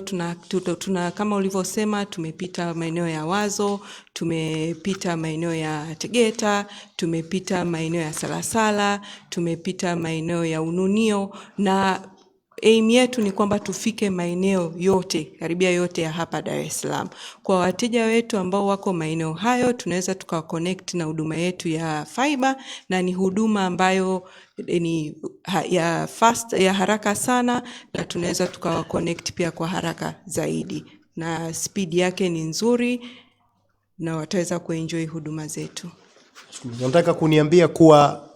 tuna kama ulivyosema, tumepita maeneo ya Wazo, tumepita maeneo ya Tegeta, tumepita maeneo ya Salasala, tumepita maeneo ya Ununio, na aim yetu ni kwamba tufike maeneo yote, karibia yote ya hapa Dar es Salaam. Kwa wateja wetu ambao wako maeneo hayo, tunaweza tukawaconnect na huduma yetu ya fiber, na ni huduma ambayo ni ya fast, ya haraka sana, na tunaweza tukawaconnect pia kwa haraka zaidi, na speed yake ni nzuri na wataweza kuenjoy huduma zetu. Nataka kuniambia kuwa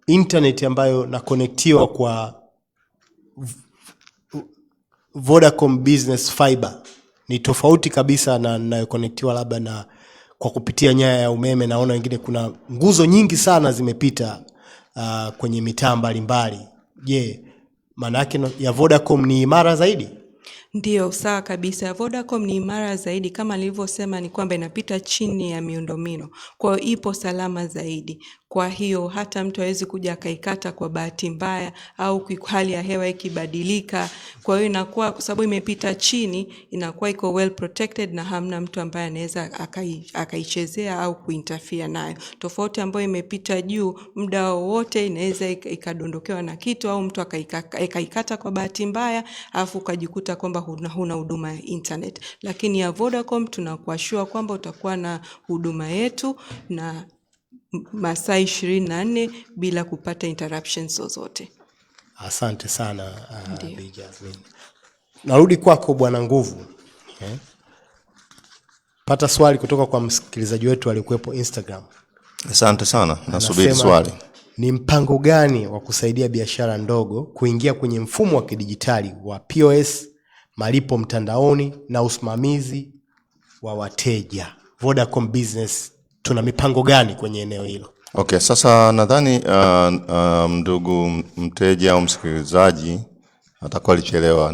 internet ambayo na connectiwa kwa Vodacom Business Fiber ni tofauti kabisa na ninayoconnectiwa labda na kwa kupitia nyaya ya umeme. Naona wengine kuna nguzo nyingi sana zimepita kwenye mitaa mbalimbali. Je, maana yake ya Vodacom ni imara zaidi? Ndio, sawa kabisa. Vodacom ni imara zaidi, kama nilivyosema ni kwamba inapita chini ya miundombinu, kwa hiyo ipo salama zaidi. Kwa hiyo hata mtu hawezi kuja akaikata kwa bahati mbaya au hali ya hewa ikibadilika. Kwa hiyo inakuwa, kwa sababu imepita chini, inakuwa iko well protected na hamna mtu ambaye anaweza akaichezea au kuinterfere nayo. Tofauti ambayo imepita juu, muda wowote inaweza ikadondokewa na kitu au mtu akaikata kwa bahati mbaya afu ukajikuta kwamba huna huduma ya internet. Lakini ya Vodacom tunakuashua kwamba utakuwa na huduma yetu na masaa 24 bila kupata interruptions zozote. Asante sana Bi Jasmine. Narudi kwako Bwana Nguvu. Pata swali kutoka kwa msikilizaji wetu aliyekuepo Instagram. Asante sana, nasubiri swali. Ni mpango gani wa kusaidia biashara ndogo kuingia kwenye mfumo wa kidijitali wa POS, malipo mtandaoni na usimamizi wa wateja? Vodacom Business tuna mipango gani kwenye eneo hilo? Okay, sasa nadhani ndugu mteja au msikilizaji atakuwa alichelewa.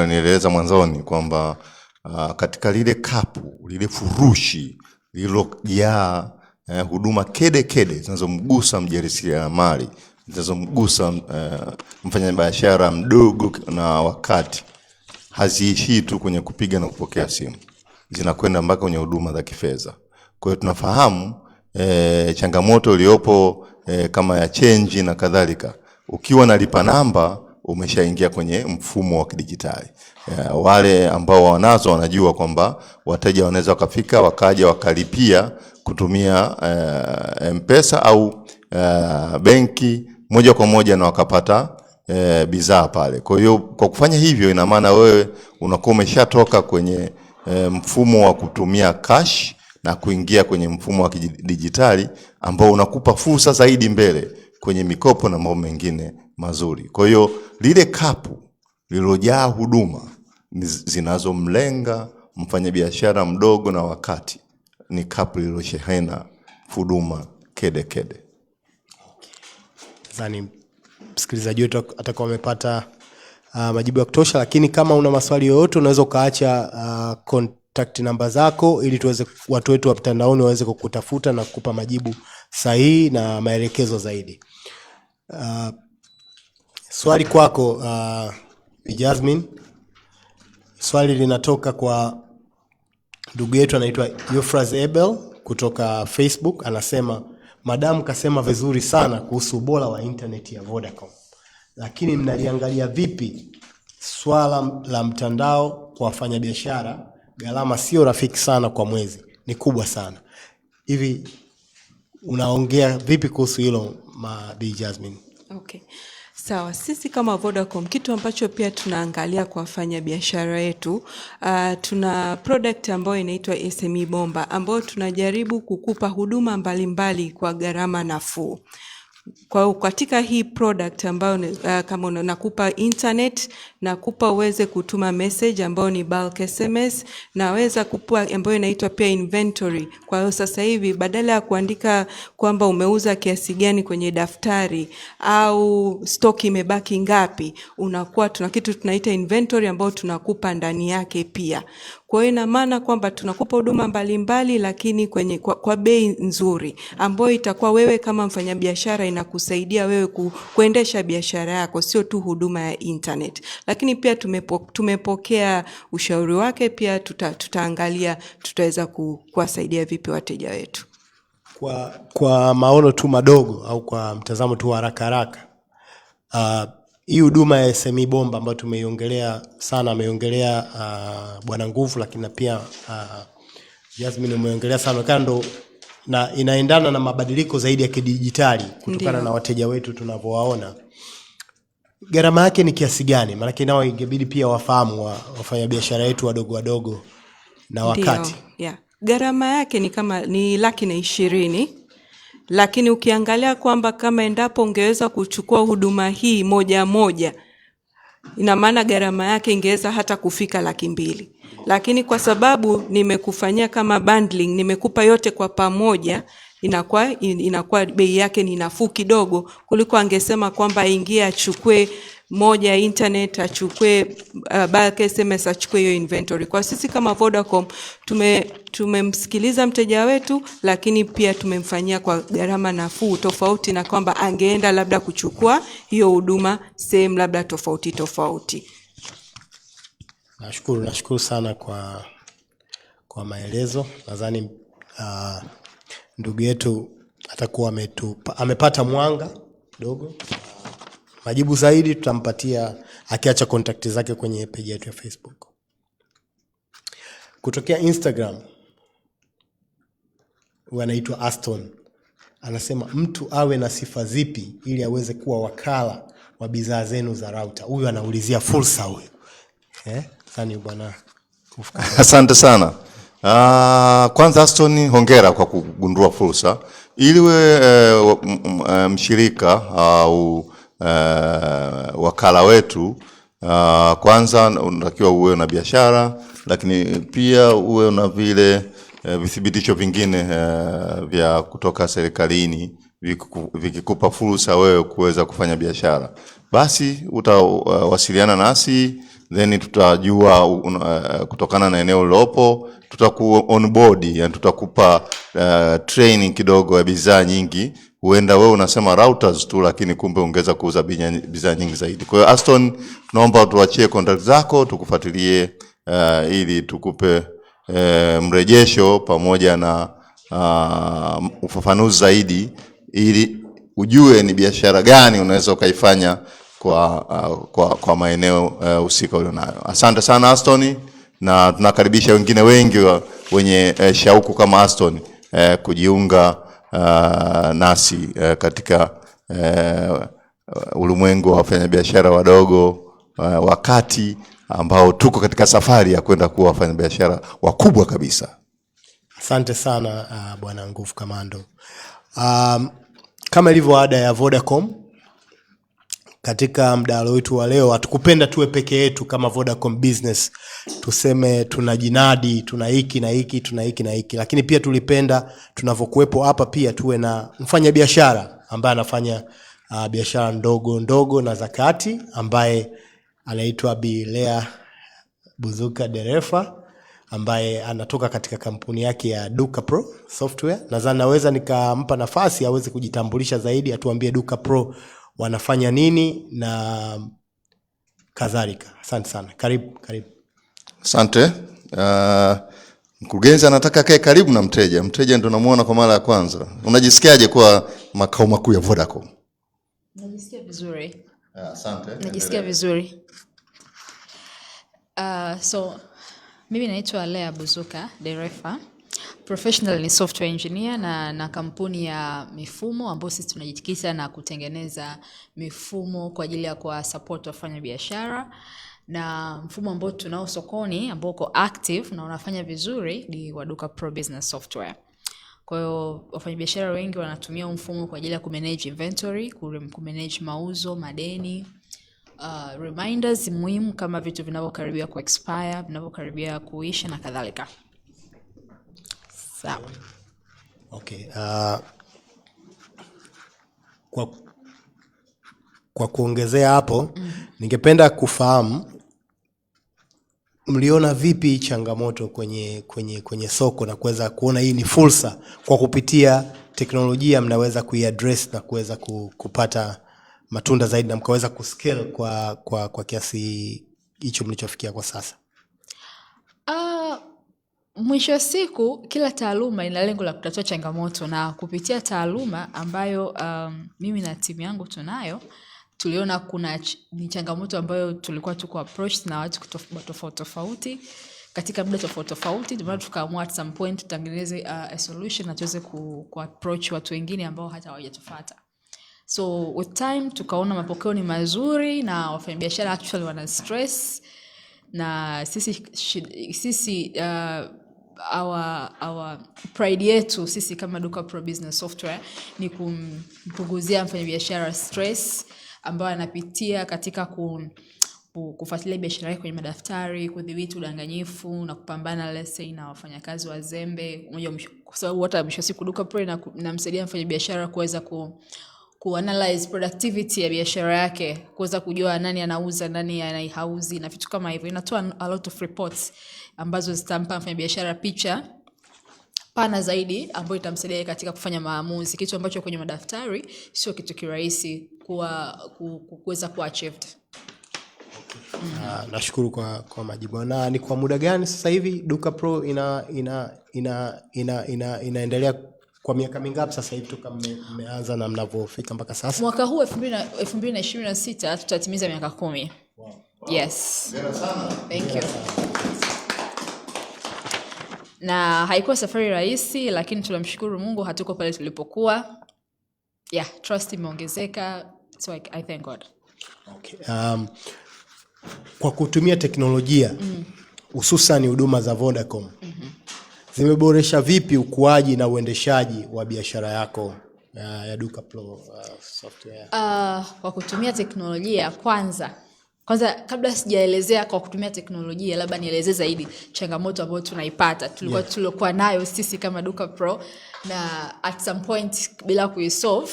Nieleza mwanzoni kwamba katika lile kapu, lile furushi lililojaa huduma kede zinazomgusa mjasiriamali, zinazomgusa mfanyabiashara mdogo na wakati, haziishii tu kwenye kupiga na kupokea simu, zinakwenda mpaka kwenye huduma za kifedha. Kwa hiyo tunafahamu changamoto iliyopo kama ya change na kadhalika. Ukiwa na lipa namba umeshaingia kwenye mfumo wa kidijitali. Wale ambao wanazo wanajua kwamba wateja wanaweza wakafika wakaja wakalipia kutumia M-Pesa au benki moja kwa moja na wakapata bidhaa pale. Kwa hiyo kwa kufanya hivyo ina maana wewe unakuwa umeshatoka kwenye mfumo wa kutumia cash na kuingia kwenye mfumo wa kidijitali ambao unakupa fursa zaidi mbele kwenye mikopo na mambo mengine mazuri. Kwa hiyo lile kapu lililojaa huduma zinazomlenga mfanyabiashara mdogo na wakati ni kapu lililoshehena huduma kede. Zani msikilizaji wetu atakuwa amepata majibu ya kutosha, lakini kama una maswali yoyote unaweza ukaacha contact namba zako ili watu wetu wa mtandaoni waweze kukutafuta na kukupa majibu sahihi na maelekezo zaidi. Swali kwako Jasmine. Swali linatoka kwa ndugu yetu anaitwa Euphras Abel kutoka Facebook. Anasema, Madam kasema vizuri sana kuhusu ubora wa internet ya Vodacom, lakini mnaliangalia vipi swala la mtandao kwa wafanyabiashara? Gharama sio rafiki sana kwa mwezi, ni kubwa sana. Hivi unaongea vipi kuhusu hilo Bi Jasmine? Okay. Sawa, sisi kama Vodacom kitu ambacho pia tunaangalia kwa wafanya biashara yetu, tuna product ambayo inaitwa SME Bomba ambayo tunajaribu kukupa huduma mbalimbali kwa gharama nafuu. Kwa katika hii product ambayo kama nakupa internet, nakupa uweze kutuma message ambayo ni bulk SMS, naweza kupa ambayo inaitwa pia inventory. Kwa hiyo sasa hivi badala ya kuandika kwamba umeuza kiasi gani kwenye daftari au stock imebaki ngapi, tuna kitu tunaita inventory ambayo tunakupa ndani yake pia. Kwa hiyo ina maana kwamba tunakupa huduma mbalimbali lakini kwa bei nzuri ambayo itakuwa wewe kama mfanyabiashara inakusaidia wewe kuendesha biashara yako, sio tu huduma ya internet. Lakini pia tumepokea ushauri wake, pia tutaangalia tutaweza kuwasaidia vipi wateja wetu. Kwa maono tu madogo au kwa mtazamo tu haraka, hii huduma ya SME Bomba ambayo tumeiongelea sana, ameiongelea Bwana Nguvu, lakini pia Jasmine umeongelea sana kando, na inaendana na mabadiliko zaidi ya kidijitali kutokana na wateja wetu tunavyowaona. Gharama yake ni kiasi gani? Maana nao ingebidi pia wafahamu wafanya biashara wetu wadogo na wakati. Yeah. Gharama yake ni kama ni 120,000. Lakini ukiangalia kwamba kama endapo ungeweza kuchukua huduma hii moja, ina maana gharama yake ingeweza hata kufika 200,000. Lakini kwa sababu nimekufanyia kama bundling, nimekupa yote kwa pamoja, inakuwa bei yake ni nafuu kidogo kuliko angesema kwamba aingie achukue moja internet, achukue bulk SMS, achukue hiyo inventory. Kwa sisi kama Vodacom tumemsikiliza mteja wetu, lakini pia tumemfanyia kwa gharama nafuu, tofauti na kwamba angeenda labda kuchukua hiyo huduma same labda tofauti. Nashukuru sana kwa maelezo. Nadhani ndugu yetu atakuwa amepata mwanga kidogo. Majibu zaidi tutampatia akiacha contact zake kwenye page yetu ya Facebook. Kutokea Instagram, anaitwa Aston. Anasema, mtu awe na sifa zipi ili aweze kuwa wakala wa bidhaa zenu za router? Huyu anaulizia fursa huyu. Sani bwana. Asante sana. Kwanza Aston, hongera kwa kugundua fursa. Ili we mshirika au wakala wetu, kwanza unatakiwa uwe na biashara, lakini pia uwe na vile vithibitisho vingine vya kutoka serikalini vikikupa fursa wewe kuweza kufanya biashara. Basi utawasiliana nasi, then tutajua kutokana na eneo lilopo, tutaku onboard, yani tutakupa training kidogo ya bidhaa nyingi. Huenda wewe unasema routers tu, lakini kumbe ungeza kuuza bidhaa nyingi zaidi. Kwa hiyo Aston, tunaomba tuachie contact zako tukufuatilie, ili tukupe mrejesho pamoja na ufafanuzi zaidi, ili ujue ni biashara gani unaweza ukaifanya kwa maeneo husika ulionayo. Asante sana Aston, na tunakaribisha wengine wengi wenye shauku kama Aston kujiunga nasi katika ulimwengu wa wafanyabiashara wadogo wakati ambao tuko katika safari ya kwenda kuwa wafanyabiashara wakubwa kabisa. Asante sana Bwana Nguvu Kamando. Kama ilivyo ada ya Vodacom, katika mdahalo wetu wa leo hatukupenda tuwe peke yetu kama Vodacom Business tuseme tunajinadi tuna hiki na hiki, tuna hiki na hiki, lakini pia tulipenda tunavyokuepo hapa pia tuwe na mfanya biashara ambaye anafanya biashara ndogo na zakati, ambaye anaitwa Bi Lea Buzuka Derefa, ambaye anatoka katika kampuni yake ya Duka Pro Software. Nadhani naweza nikampa nafasi aweze kujitambulisha zaidi, atuambie Duka Pro wanafanya nini na kadhalika. Asante sana. Karibu. Asante. Mkurugenzi anataka kae karibu na mteja. Mteja ndo namuona kwa mara ya kwanza. Unajisikiaje kwa makao makuu ya Vodacom? Najisikia vizuri. Asante. Najisikia vizuri. So mimi naitwa Lea Buzuka, dereva. Professional ni software engineer na kampuni ya mifumo ambayo sisi tunajikita na kutengeneza mifumo kwa ajili ya kwa support wafanya biashara. Na mfumo ambao tunao sokoni ambao uko active na unafanya vizuri ni wa Duka Pro Business Software. Kwa hiyo wafanyabiashara wengi wanatumia mfumo kwa ajili ya kumanage inventory, kumanage mauzo, madeni, reminders muhimu kama vitu vinavyokaribia ku expire, vinavyokaribia kuisha na kadhalika. Sawa. Okay. Kwa kuongezea hapo, ningependa kufahamu mliona vipi changamoto kwenye soko na kuweza kuona hii ni fursa kwa kupitia teknolojia mnaweza kuiaddress na kuweza kupata matunda zaidi na mkaweza kuscale kwa kiasi hicho mlichofikia kwa sasa? Mwisho wa siku kila taaluma ina lengo la kutatua changamoto, na kupitia taaluma ambayo mimi na timu yangu tunayo, tuliona kuna ni changamoto ambayo tulikuwa tuko approach na watu tofauti katika muda tofauti, ndio tukaamua at some point tutengeneze a solution na tuweze ku approach watu wengine ambao hata hawajatufuata. So with time tukaona mapokeo ni mazuri na wafanyabiashara actually wana stress, na sisi our pride yetu sisi kama Duka Pro Business Software ni kumpunguzia mfanyabiashara stress ambayo anapitia katika kufuatilia biashara yake kwenye madaftari, kudhibiti udanganyifu na kupambana let's say na wafanyakazi wazembe. Kwa sababu hata mwisho siku Duka Pro inamsaidia mfanyabiashara kuweza kuanalyze productivity ya biashara yake, kuweza kujua nani anauza, nani anahauzi na vitu kama hivyo. Inatoa a lot of reports ambazo zitampa mfanyabiashara picha pana zaidi ambayo itamsaidia katika kufanya maamuzi, kitu ambacho kwenye madaftari sio kitu kirahisi kuweza kuachieved. Nashukuru kwa majibu. Na ni kwa muda gani sasa hivi Duka Pro inaendelea? Kwa miaka mingapi sasa hivi toka mmeanza na mnavofika mpaka sasa? Mwaka huu 2026 tutatimiza miaka 10. Wow. Yes. Hongera sana. Thank you. Na haikuwa safari rahisi, lakini tunamshukuru Mungu hatuko pale tulipokuwa. Yeah, trust imeongezeka, so I thank God. Okay. Kwa kutumia teknolojia hususan huduma za Vodacom, zimeboresha vipi ukuaji na uendeshaji wa biashara yako ya Duka Pro Software? Kwa kutumia teknolojia, kwanza kabla sijaelezea kwa kutumia teknolojia, labda nieleze zaidi changamoto ambayo tunaipata. Tulikuwa nayo sisi kama Duka Pro, na at some point bila kuisolve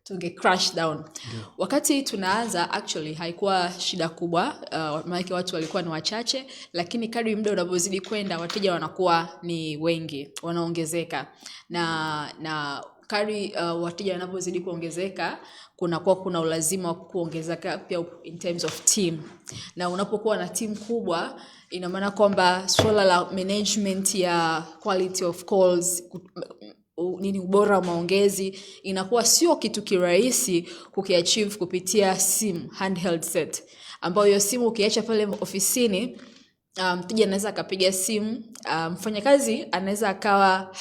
tunge crash down. Wakati tunaanza actually haikuwa shida kubwa, maana watu walikuwa ni wachache, lakini kadri muda unavyozidi kwenda wateja wanakuwa ni wengi, wanaongezeka. Na kadri wateja wanapozidi kuongezeka, kuna ulazima wa kuongezeka pia in terms of team. Na unapokuwa na team kubwa, ina maana kwamba swala la management ya quality of calls, ubora wa maongezi, inakuwa sio kitu kirahisi kukiachieve kupitia simu, handheld set, ambayo hiyo simu ukiacha pale ofisini, mteja anaweza akapiga simu, mfanyakazi anaweza akawa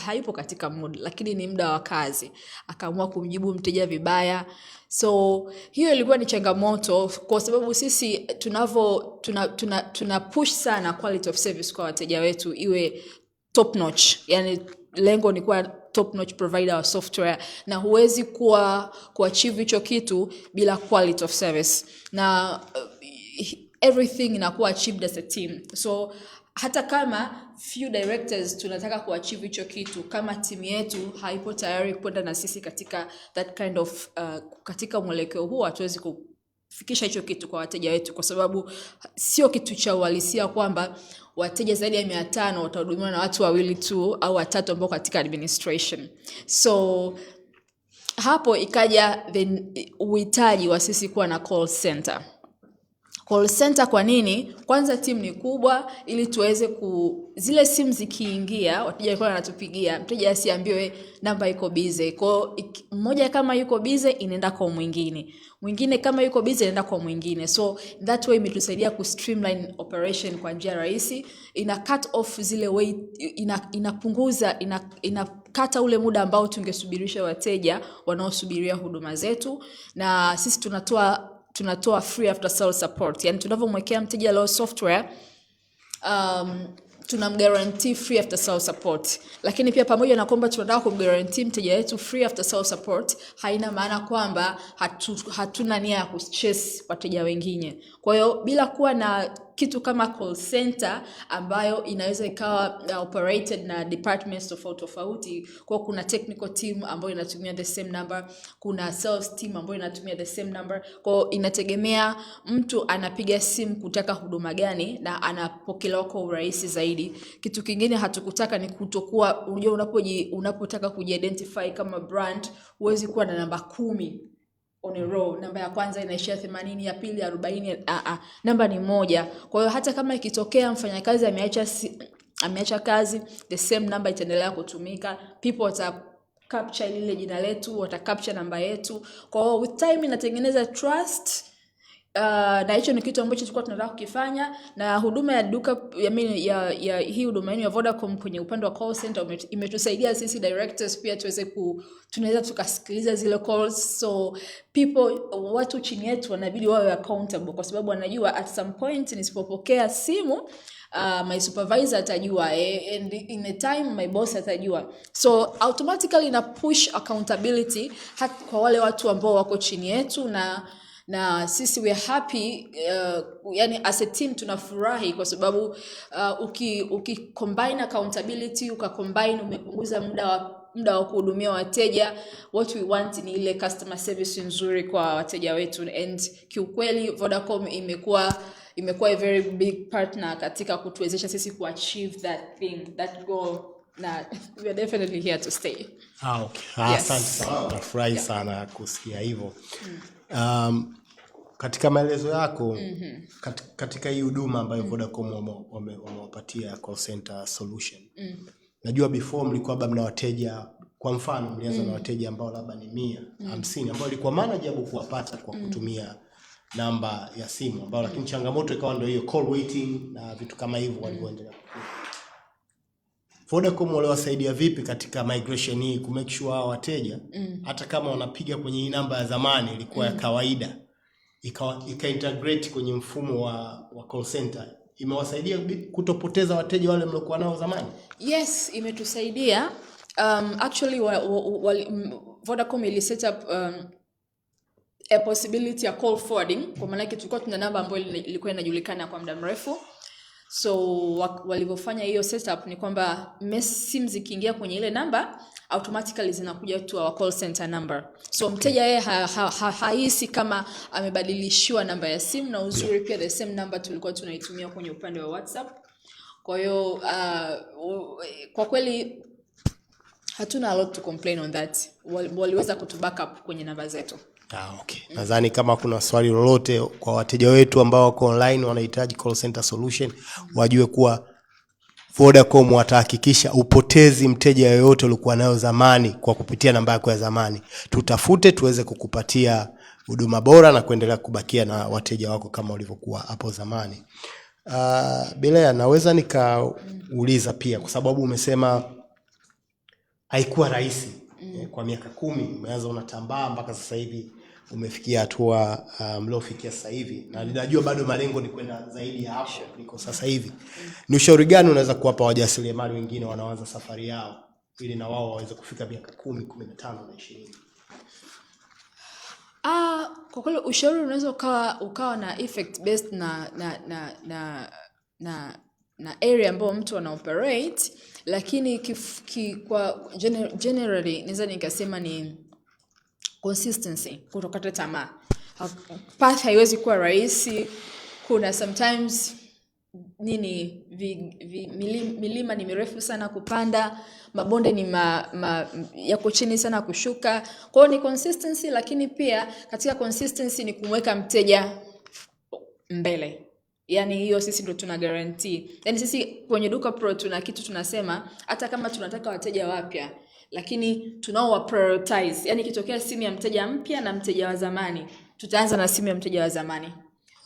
hayupo katika mood, lakini ni muda wa kazi, akaamua kumjibu mteja vibaya. So hiyo ilikuwa ni changamoto, kwa sababu sisi tuna push sana quality of service kwa wateja wetu iwe top notch. Yani lengo ni kuwa top notch provider wa software, na huwezi kuachieve hicho kitu bila quality of service, na everything inakuwa achieved as a team. So hata kama few directors tunataka kuachieve hicho kitu, kama timu yetu haipo tayari kwenda na sisi katika that kind of katika mwelekeo huo, hatuwezi kufikisha hicho kitu kwa wateja wetu, kwa sababu sio kitu cha uhalisia kwamba wateja zaidi ya 500 watahudumiwa na watu wawili tu au watatu ambao katika administration. So hapo ikaja uhitaji wa sisi kuwa na call center. Call center kwa nini? Kwanza timu ni kubwa ili tuweze zile simu zikiingia, wateja walikuwa wanatupigia, mteja asiambiwe namba iko busy. Kwa mmoja kama yuko busy inaenda kwa mwingine. Mwingine kama yuko busy inaenda kwa mwingine. So that way imetusaidia ku streamline operation kwa njia rahisi. Ina cut off zile wait, inapunguza inakata ule muda ambao tungesubirisha wateja wanaosubiria huduma zetu, na sisi tunatoa free after sale support. Yani tunavomwekea mteja leo software, tunamguarantee free after sale support. Lakini pia pamoja na kwamba tunataka kumguarantee mteja wetu free after sale support, haina maana kwamba hatuna nia ya kuchase wateja wengine. Kwa hiyo bila kuwa na kitu kama call center ambayo inaweza ikawa operated na departments tofauti, kwa kuna technical team ambayo inatumia the same number, kuna sales team ambayo inatumia the same number. Kwa inategemea mtu anapiga simu kutaka huduma gani na anapokelewa kwa urahisi zaidi. Kitu kingine hatukutaka ni kutokuwa, unajua unapotaka kujiidentify kama brand, huwezi kuwa na namba 10 on a row. Namba ya kwanza inaishia 80, ya pili 40, namba ni moja. Kwa hiyo hata kama ikitokea mfanyakazi ameacha kazi, the same number itaendelea kutumika. People wata capture ile jina letu, wata capture namba yetu. Kwa hiyo with time inatengeneza trust. Na hicho ni kitu ambacho tulikuwa tunataka kukifanya, na huduma ya duka ya hii huduma ya Vodacom kwenye upande wa call center imetusaidia sisi directors pia tunaweza tukasikiliza zile calls. So watu chini yetu wanabidi wawe accountable, kwa sababu wanajua at some point nisipopokea simu my supervisor atajua, and in a time my boss atajua. So automatically ina push accountability hata kwa wale watu ambao wako chini yetu, na sisi we are happy, yani as a team tunafurahi kwa sababu combine accountability, combine umepunguza muda wa kuhudumia wateja. What we want ni ile customer service nzuri kwa wateja wetu, and kiukweli Vodacom imekuwa a very big partner katika kutuwezesha sisi kuachieve that goal, na we are definitely here to stay. Okay. Yes. Asante sana. Nafurahi sana kusikia hivyo. Katika maelezo yako, katika hii huduma ambayo Vodacom wamewapatia call center solution, najua before mlikuwa labda mna wateja, kwa mfano mlianza na wateja ambao labda ni 150 ambao ilikuwa manageable kuwapata kwa kutumia namba ya simu ambao, lakini changamoto ikawa ndio hiyo call waiting na vitu kama hivyo walivyoendelea. Vodacom waliwasaidia vipi katika migration hii ku make sure wateja hata kama wanapiga kwenye hii namba ya zamani ilikuwa ya kawaida, ika integrate kwenye mfumo wa call center, imewasaidia kutopoteza wateja wale mliokuwa nao zamani? Yes, imetusaidia. Actually Vodacom ili set up a possibility ya call forwarding, kwa maana tulikuwa tuna namba ambayo ilikuwa inajulikana kwa muda mrefu. So walivyofanya hiyo setup ni kwamba simu zikiingia kwenye ile namba automatically zinakuja tu our call center number. So mteja yeye haisi kama amebadilishiwa namba ya simu, na uzuri pia the same number tulikuwa tunaitumia kwenye upande wa WhatsApp. Kwa hiyo kwa kweli hatuna a lot to complain on that. Waliweza kutubackup kwenye namba zetu. Okay. Nadhani kama kuna swali lolote kwa wateja wetu ambao wako online wanahitaji call center solution, wajue kuwa Vodacom watahakikisha upotezi mteja yoyote ulikuwa nayo zamani kwa kupitia namba yako ya zamani. Tutafute tuweze kukupatia huduma bora na kuendelea kubakia na wateja wako kama ulivyokuwa hapo zamani. Bila naweza nikauliza pia, kwa sababu umesema haikuwa rahisi. Kwa miaka 10 umeanza unatambaa mpaka sasa hivi umefikia hatua mliofikia sasa hivi, na ninajua bado malengo ni kwenda zaidi ya hapo kuliko sasa hivi. Ni ushauri gani unaweza kuwapa wajasiriamali wengine wanaanza safari yao ili na wao waweze kufika miaka 10, 15 na 20? Kwa kweli ushauri unaweza ukawa na effect based na area ambayo mtu ana operate, lakini kwa generally naweza nikasema ni consistency, kutokata tamaa. path haiwezi kuwa rahisi. Kuna sometimes milima ni mirefu sana kupanda, mabonde ni yako chini sana kushuka. Kwa hiyo ni consistency, lakini pia katika consistency ni kumweka mteja mbele. Yani hiyo sisi ndo tuna guarantee. Yani sisi kwenye Duka Pro tuna kitu tunasema, hata kama tunataka wateja wapya, lakini tunao prioritize. Yani kitokea simu ya mteja mpya na mteja wa zamani, tutaanza na simu ya mteja wa zamani.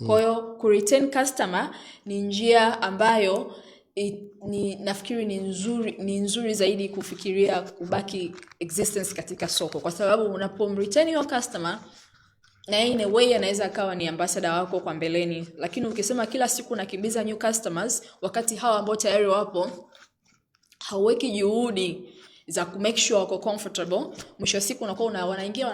Kwa hiyo ku-retain customer ni njia ambayo nafikiri ni nzuri zaidi kufikiria kubaki existence katika soko, kwa sababu unapomretain your customer na in a way anaweza akawa ni ambassador wako kwa mbeleni. Lakini ukisema kila siku unakimbiza new customers wakati hawa ambao tayari wapo hauweki juhudi za ku make sure wako comfortable, mwisho wa siku unakuwa wanaingia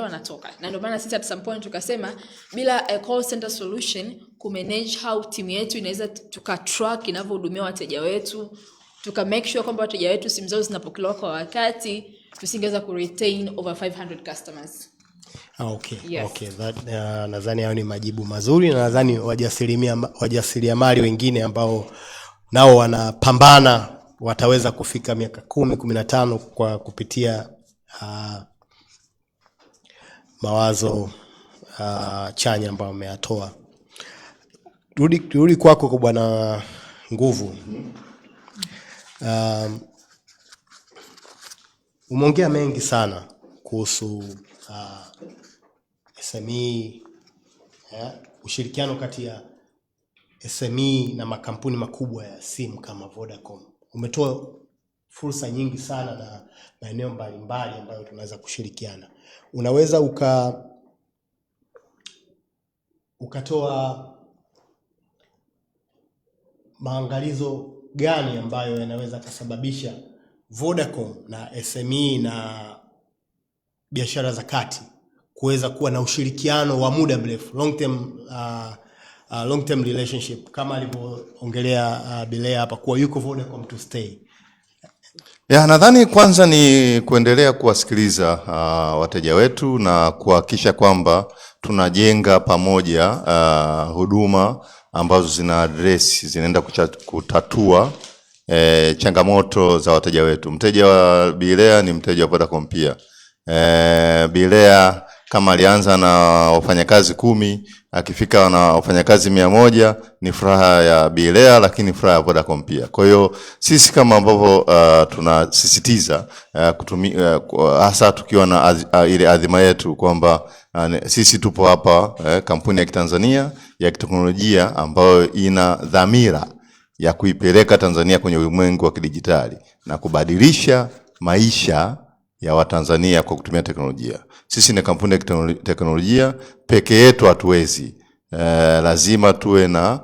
wanatoka. Na ndio maana sisi at some point tukasema bila a call center solution ku manage how team yetu inaweza tukatrack inavyohudumia wateja wetu, tuka make sure kwamba wateja wetu simu zao zinapokelewa kwa wakati, tusingeweza ku retain over 500 customers. Okay. Yes. Okay. Nadhani hayo ni majibu mazuri, na nadhani wajasiriamali wengine ambao nao wanapambana wataweza kufika miaka 10, 15 kwa kupitia mawazo chanya ambayo umeyatoa. Rudi kwako kwa Bwana Nguvu. Umeongea mengi sana kuhusu SME, ushirikiano kati ya SME na makampuni makubwa ya simu kama Vodacom. Umetoa fursa nyingi sana na maeneo mbalimbali ambayo tunaweza kushirikiana. Unaweza ukatoa maangalizo gani ambayo yanaweza kusababisha Vodacom na SME na biashara za kati kuweza kuwa na ushirikiano wa muda mrefu, long term relationship, kama alivyoongelea Bilea hapa kuwa yuko Vodacom to stay? Nadhani kwanza ni kuendelea kuwasikiliza wateja wetu na kuhakikisha kwamba tunajenga pamoja huduma ambazo zinaenda kutatua changamoto za wateja wetu. Mteja wa Bilea ni mteja wa Vodacom pia. Bilea kama alianza na wafanyakazi 10, akifika na wafanyakazi 100, ni furaha ya Bilea, lakini furaha ya Vodacom pia. Kwa hiyo sisi kama ambavyo tunasisitiza kutumia hasa tukiwa na ile adhima yetu kwamba sisi tupo hapa kampuni ya Kitanzania ya kiteknolojia ambayo ina dhamira ya kuipeleka Tanzania kwenye ulimwengu wa kidijitali na kubadilisha maisha ya Watanzania kwa kutumia teknolojia. Sisi ni kampuni ya teknolojia, peke yetu hatuwezi. Lazima tuwe na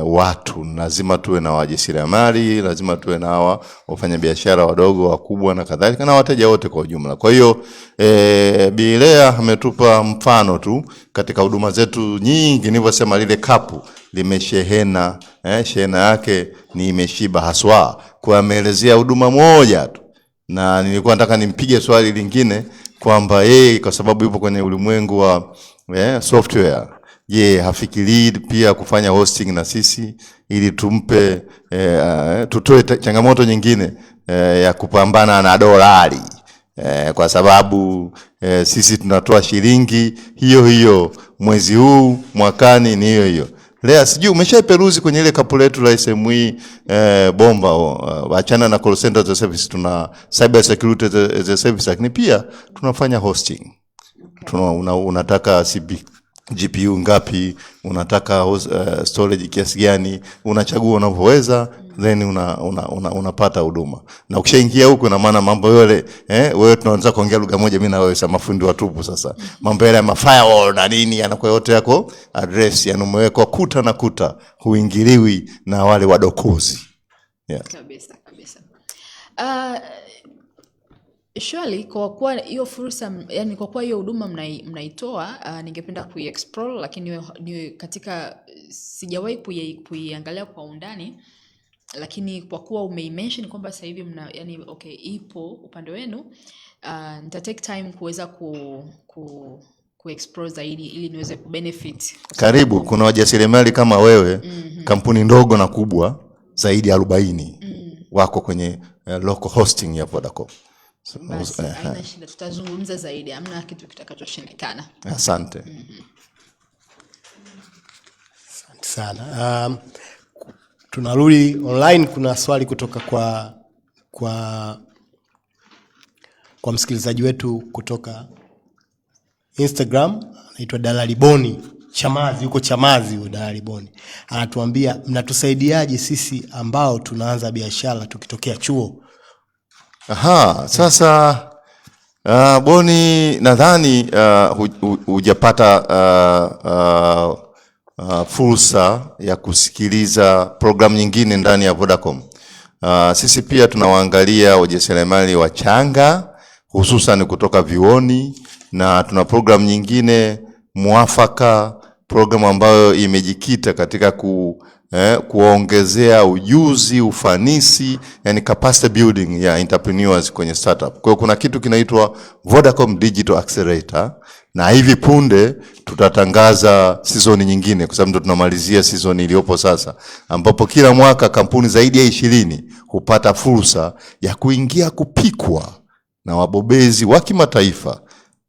watu, lazima tuwe na wajasiriamali, lazima tuwe na wafanyabiashara wadogo, wakubwa na kadhalika, na wateja wote kwa ujumla. Kwa hiyo Bilea ametupa mfano tu katika huduma zetu nyingi. Nilivyosema lile kapu limeshehena, shehena yake ni imeshiba haswa, kwa ameelezea huduma moja tu. Na nilikuwa nataka nimpige swali lingine kwamba yeye kwa sababu yupo kwenye ulimwengu wa software, hafikiri pia kufanya hosting na sisi ili tumpe tutoe changamoto nyingine ya kupambana na dolari, kwa sababu sisi tunatoa shilingi hiyo mwezi huu, mwakani ni hiyo. Lea, sijui umeshaiperuzi kwenye ile kapu letu la SME bomba, achana na call center as a service, tuna cyber security as a service, lakini pia tunafanya hosting. Okay. Unataka GPU ngapi, unataka storage kiasi gani, unachagua unavyoweza, then unapata huduma. Na ukishaingia huko na maana mambo yale wewe tunaanza kuongea lugha moja, mimi na wewe sama fundi watupu sasa. Mambo yale ya firewall na nini yanakuwa yote yako address, umewekwa kuta na kuta, huingiliwi na wale wadokozi. Kabisa. Surely kwa kuwa hiyo fursa, yani kwa kuwa hiyo huduma mnaitoa, ningependa kuiexplore, lakini niwe katika sijawahi kuiangalia kwa undani, lakini kwa kuwa umeimention kwamba sasa hivi ipo upande wenu, nita take time kuweza kuexplore zaidi ili niweze kubenefit. Karibu, kuna wajasiriamali kama wewe, kampuni ndogo na kubwa zaidi ya 40 wako kwenye local hosting ya Vodacom. Basi, haina shida, tutazungumza zaidi, hamna kitu kitakachoshindikana. Asante. Asante sana. Tunarudi online. Kuna swali kutoka kwa msikilizaji wetu kutoka Instagram, anaitwa Dalali Boni Chamazi, yuko Chamazi huyo Dalali Boni. Anatuambia, mnatusaidiaje sisi ambao tunaanza biashara tukitokea chuo? Sasa Boni, nadhani hujapata fursa ya kusikiliza program nyingine ndani ya Vodacom. Sisi pia tunawaangalia wajasiriamali wachanga hususan kutoka vyuoni, na tuna program nyingine muafaka, program ambayo imejikita katika kuongezea ujuzi, ufanisi, yani capacity building ya entrepreneurs kwenye startup. Kwa hiyo kuna kitu kinaitwa Vodacom Digital Accelerator, na hivi punde tutatangaza season nyingine, kwa sababu ndo tunamalizia season iliyopo sasa, ambapo kila mwaka kampuni zaidi ya 20 hupata fursa ya kuingia kupikwa na wabobezi wa kimataifa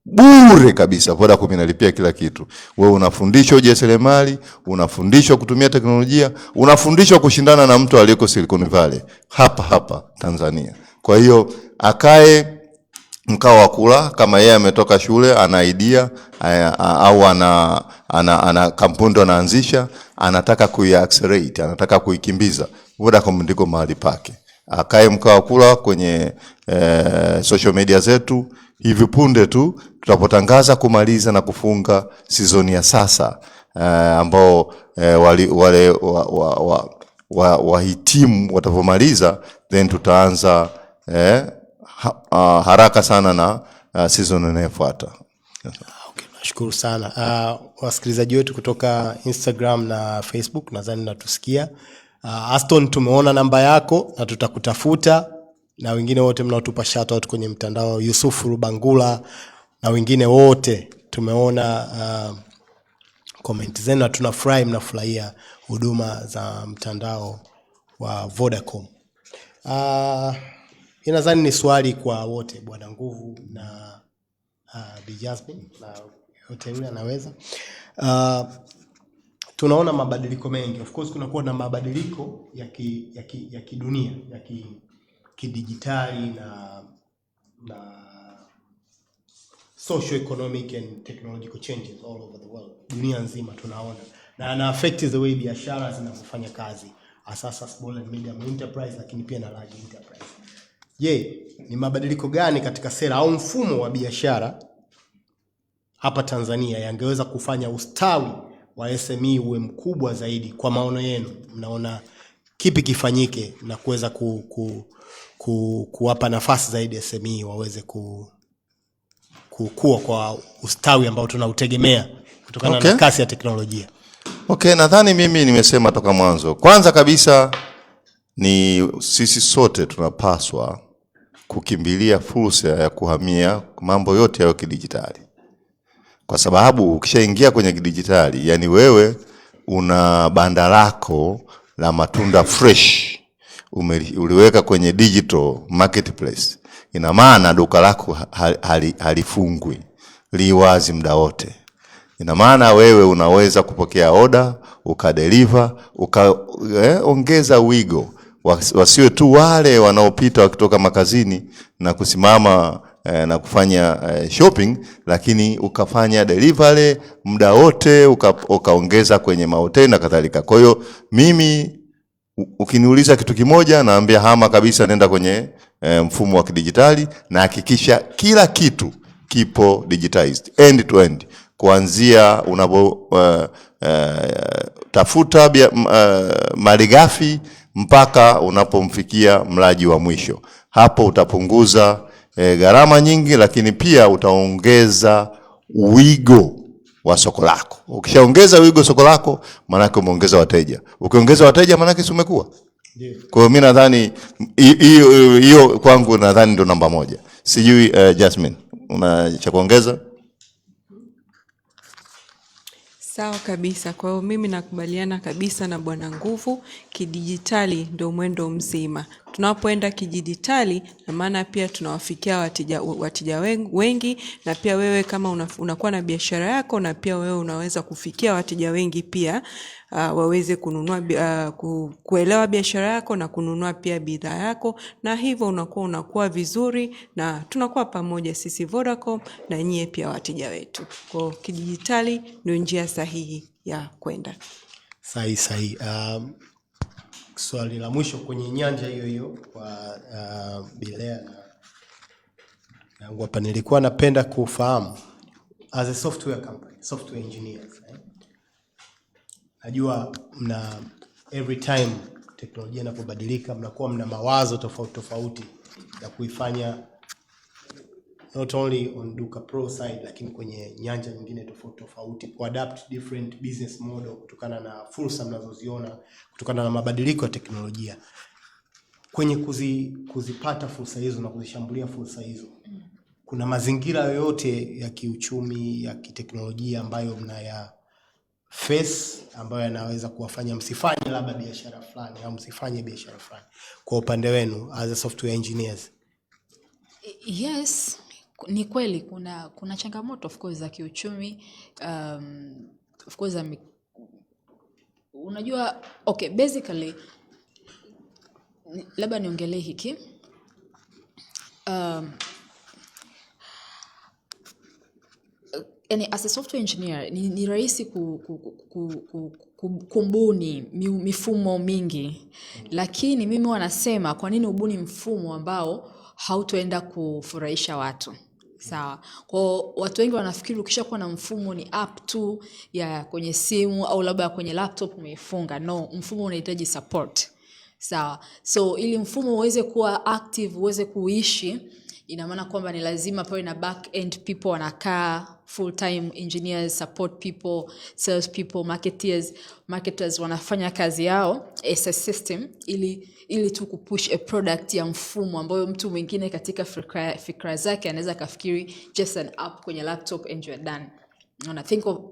bure kabisa. Vodacom inalipia kila kitu. Wewe unafundishwa ujasiriamali, unafundishwa kutumia teknolojia, unafundishwa kushindana na mtu aliyeko Silicon Valley hapa Tanzania. Kwa hiyo akae mkao wa kula, kama yeye ametoka shule, ana idea au ana kampuni ndo anaanzisha, anataka kuiaccelerate, anataka kuikimbiza, Vodacom ndiko mahali pake. Akae mkao wa kula kwenye social media zetu. Hivi punde tu tutapotangaza kumaliza na kufunga season ya sasa, ambao wale wahitimu watavomaliza, then tutaanza haraka sana na season inayofuata. Okay, nashukuru sana. Wasikilizaji wetu kutoka Instagram na Facebook nadhani natusikia. Aston, tumeona namba yako na tutakutafuta, na wengine wote mnaotupa shout out kwenye mtandao, Yusufu Rubangula na wengine wote tumeona comment zenu, na tunafurahi mnafurahia huduma za mtandao wa Vodacom. Nadhani ni swali kwa wote, Bwana Nguvu na Bi Jasmine, na yote yule anaweza. Tunaona mabadiliko mengi. Of course kunakuwa na mabadiliko ya kidunia, ya kidijitali na social economic and technological changes all over the world. Dunia nzima tunaona na affect the way biashara zinafanya kazi, asasa small and medium enterprise, lakini pia na large enterprise. Ni mabadiliko gani katika sera au mfumo wa biashara hapa Tanzania yangeweza kufanya ustawi wa SME uwe mkubwa zaidi? Kwa maono yenu, mnaona kipi kifanyike na kuweza kuwapa nafasi zaidi SME waweze kukua kwa ustawi ambao tunautegemea kutokana na kasi ya teknolojia? Nadhani mimi nimesema toka mwanzo. Kwanza kabisa ni sisi sote tunapaswa kukimbilia fursa ya kuhamia mambo yote ya kidijitali. Kwa sababu ukishaingia kwenye kidijitali, yani wewe una banda lako la matunda fresh uliweka kwenye digital marketplace, ina maana duka lako halifungwi, li wazi muda wote. Ina maana wewe unaweza kupokea order, ukadeliver, ongeza wigo. Wasiwe tu wale wanaopita wakitoka makazini na kusimama na kufanya shopping, lakini ukafanya delivery muda wote, ukaongeza kwenye mahoteli na kadhalika. Kwa hiyo mimi ukiniuliza kitu kimoja, naambia hama kabisa, nenda kwenye mfumo wa kidijitali na hakikisha kila kitu kipo digitized end to end, kuanzia unapo tafuta malighafi mpaka unapomfikia mlaji wa mwisho. Hapo utapunguza gharama nyingi, lakini pia utaongeza wigo wa soko lako. Ukishaongeza wigo soko lako, maana yake umeongeza wateja. Ukiongeza wateja, maana yake umekuwa. Kwa hiyo mimi nadhani hiyo kwangu nadhani ndio namba 1. Sijui Jasmine, una cha kuongeza? Sawa kabisa. Kwa hiyo mimi nakubaliana kabisa na Bwana Nguvu, kidijitali ndio mwendo mzima. Tunapoenda kidijitali, na maana pia tunawafikia wateja wengi, na pia wewe kama unakuwa na biashara yako, na pia wewe unaweza kufikia wateja wengi pia, waweze kununua kuelewa biashara yako na kununua pia bidhaa yako, na hivyo unakuwa vizuri, na tunakuwa pamoja sisi Vodacom na nyie pia wateja wetu. Kwa kidijitali ndio njia sahihi ya kwenda. Sahihi. Swali la mwisho kwenye nyanja hiyo kwa Bilea yangu hapa, nilikuwa napenda kufahamu as a software company, software engineers, najua every time teknolojia inapobadilika mnakuwa mna mawazo tofauti ya kuifanya not only on Duka Pro side, lakini kwenye nyanja nyingine tofauti kuadapt different business model kutokana na fursa mnazoziona kutokana na mabadiliko ya teknolojia. Kwenye kuzipata fursa hizo na kuzishambulia fursa hizo, kuna mazingira yoyote ya kiuchumi, ya kiteknolojia ambayo mnaya face ambayo yanaweza kuwafanya msifanye labda biashara fulani au msifanye biashara fulani kwa upande wenu as a software engineers? Yes, ni kweli kuna changamoto of course za kiuchumi, of course unajua, okay, basically labda niongelee hiki, yani as a software engineer ni rahisi kumbuni mifumo mingi, lakini mimi wanasema kwa nini ubuni mfumo ambao hautoenda kufurahisha watu? Sawa. Kwa watu wengi wanafikiri ukishakuwa na mfumo ni app tu ya kwenye simu au labda kwenye laptop umeifunga. No, mfumo unahitaji support. Sawa. So ili mfumo uweze kuwa active, uweze kuishi, ina maana kwamba ni lazima pawe na back end people wanakaa, full time engineers, support people, sales people, marketers wanafanya kazi yao as a system ili tu kupush a product ya mfumo ambayo mtu mwingine katika fikra zake anaweza kafikiri just an app kwenye laptop and you're done.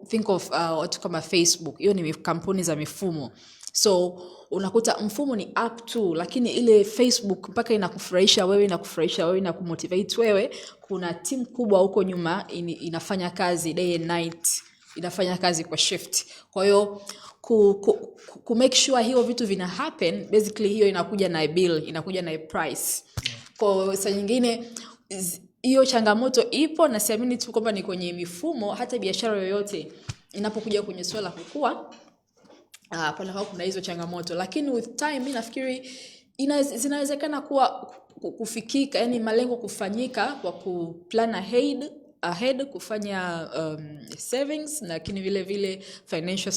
Think of watu kama Facebook, hiyo ni kampuni za mifumo. So unakuta mfumo ni app tu, lakini ile Facebook mpaka inakufurahisha wewe na kumotivate wewe, kuna team kubwa huko nyuma inafanya kazi day and night, inafanya kazi kwa shift. Kwa hiyo ku make sure hiyo vitu vina happen, basically hiyo inakuja na bill, inakuja na price. Kwa saa nyingine hiyo changamoto ipo, na siamini tu kwamba ni kwenye mifumo, hata biashara yoyote inapokuja kwenye swala kukua panakuwa kuna hizo changamoto, lakini with time mimi nafikiri zinawezekana kuwa kufikika, yani malengo kufanyika kwa kuplan ahead, kufanya savings, lakini vile financial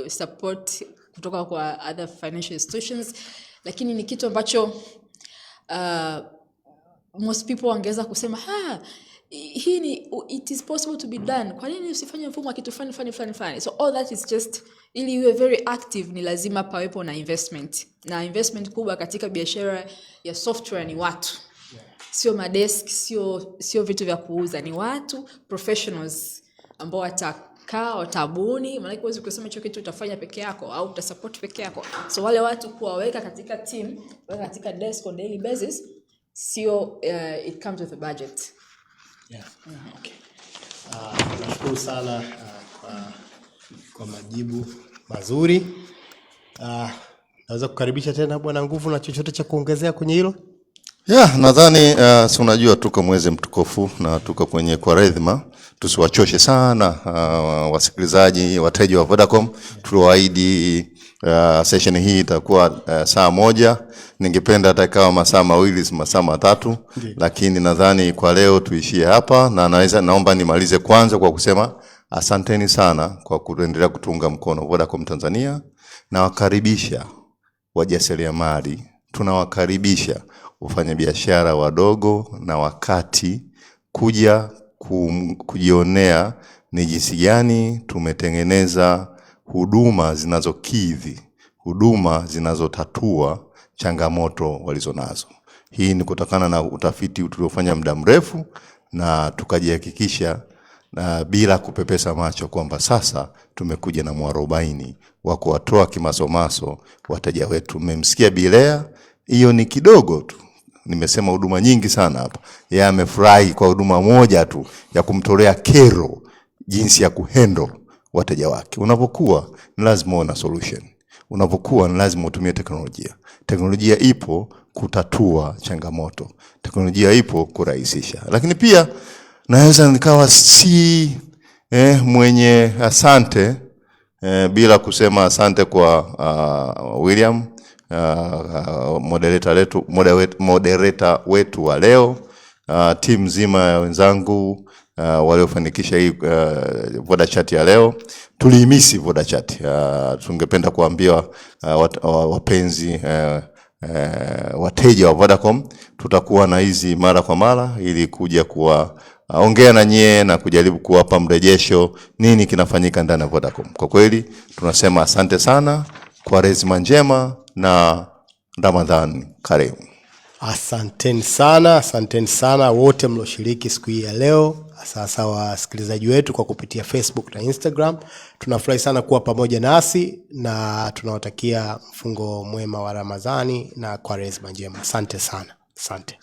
support kutoka kwa other financial institutions. Lakini ni kitu ambacho most people wangeweza kusema hii ni it is possible to be done, kwa nini usifanye mfumo wa kitu fani. So all that is just ili iwe very active ni lazima pawepo na investment kubwa katika biashara ya software. Ni watu, sio madesk, sio vitu vya kuuza, ni watu professionals ambao watakaa, watabuni. Maana huwezi kusema hicho kitu utafanya peke yako au utasupport peke yako. So wale watu kuwaweka katika team, katika desk on daily basis, sio it comes with a budget. Yeah. Okay. Nashukuru sana kwa majibu mazuri. Naweza kukaribisha tena Bwana Nguvu na chochote cha kuongezea kwenye hilo? Nadhani si unajua tuko mwezi mtukufu na tuko kwenye Kwaresma, tusiwachoshe sana wasikilizaji, wateja wa Vodacom. Tuliwaahidi session hii itakuwa saa 1. Ningependa hata ikawa masaa 2, masaa 3, lakini nadhani kwa leo tuishie hapa, na naomba nimalize kwanza kwa kusema asanteni sana kwa kuendelea kutunga mkono Vodacom Tanzania, na wakaribisha wajasiriamali, tunawakaribisha wafanyabiashara wadogo na wakati kuja kujionea ni jinsi gani tumetengeneza huduma zinazokidhi, huduma zinazotatua changamoto walizonazo. Hii ni kutokana na utafiti tuliofanya muda mrefu, na tukajihakikisha na bila kupepesa macho kwamba sasa tumekuja na mwarobaini wa kuwatoa kimasomaso wateja wetu. Mmemsikia Bilea, hiyo ni kidogo tu. Nimesema huduma nyingi sana hapa. Yeye amefurahi kwa huduma moja tu ya kumtolea kero jinsi ya kuhandle wateja wake. Unapokuwa ni lazima uwe na solution. Unapokuwa ni lazima utumie teknolojia. Teknolojia ipo kutatua changamoto. Teknolojia ipo kurahisisha. Lakini pia naweza nikawa si mwenye asante bila kusema asante kwa William, moderator wetu wa leo, timu nzima ya wenzangu waliofanikisha hii VodaChat ya leo. Tulihimisi VodaChat. Tungependa kuambia wapenzi wateja wa Vodacom, tutakuwa na hizi mara kwa mara ili kuja ongea na nyie na kujaribu kuwapa mrejesho nini kinafanyika ndani ya Vodacom. Kwa kweli tunasema asante sana, Kwaresima njema na Ramadhan karimu. Asanteni sana wote mlioshiriki siku hii ya leo, sasa wasikilizaji wetu kwa kupitia Facebook na Instagram. Tunafurahi sana kuwa pamoja nasi na tunawatakia mfungo mwema wa Ramadhani na Kwaresima njema. Asante sana. Asante.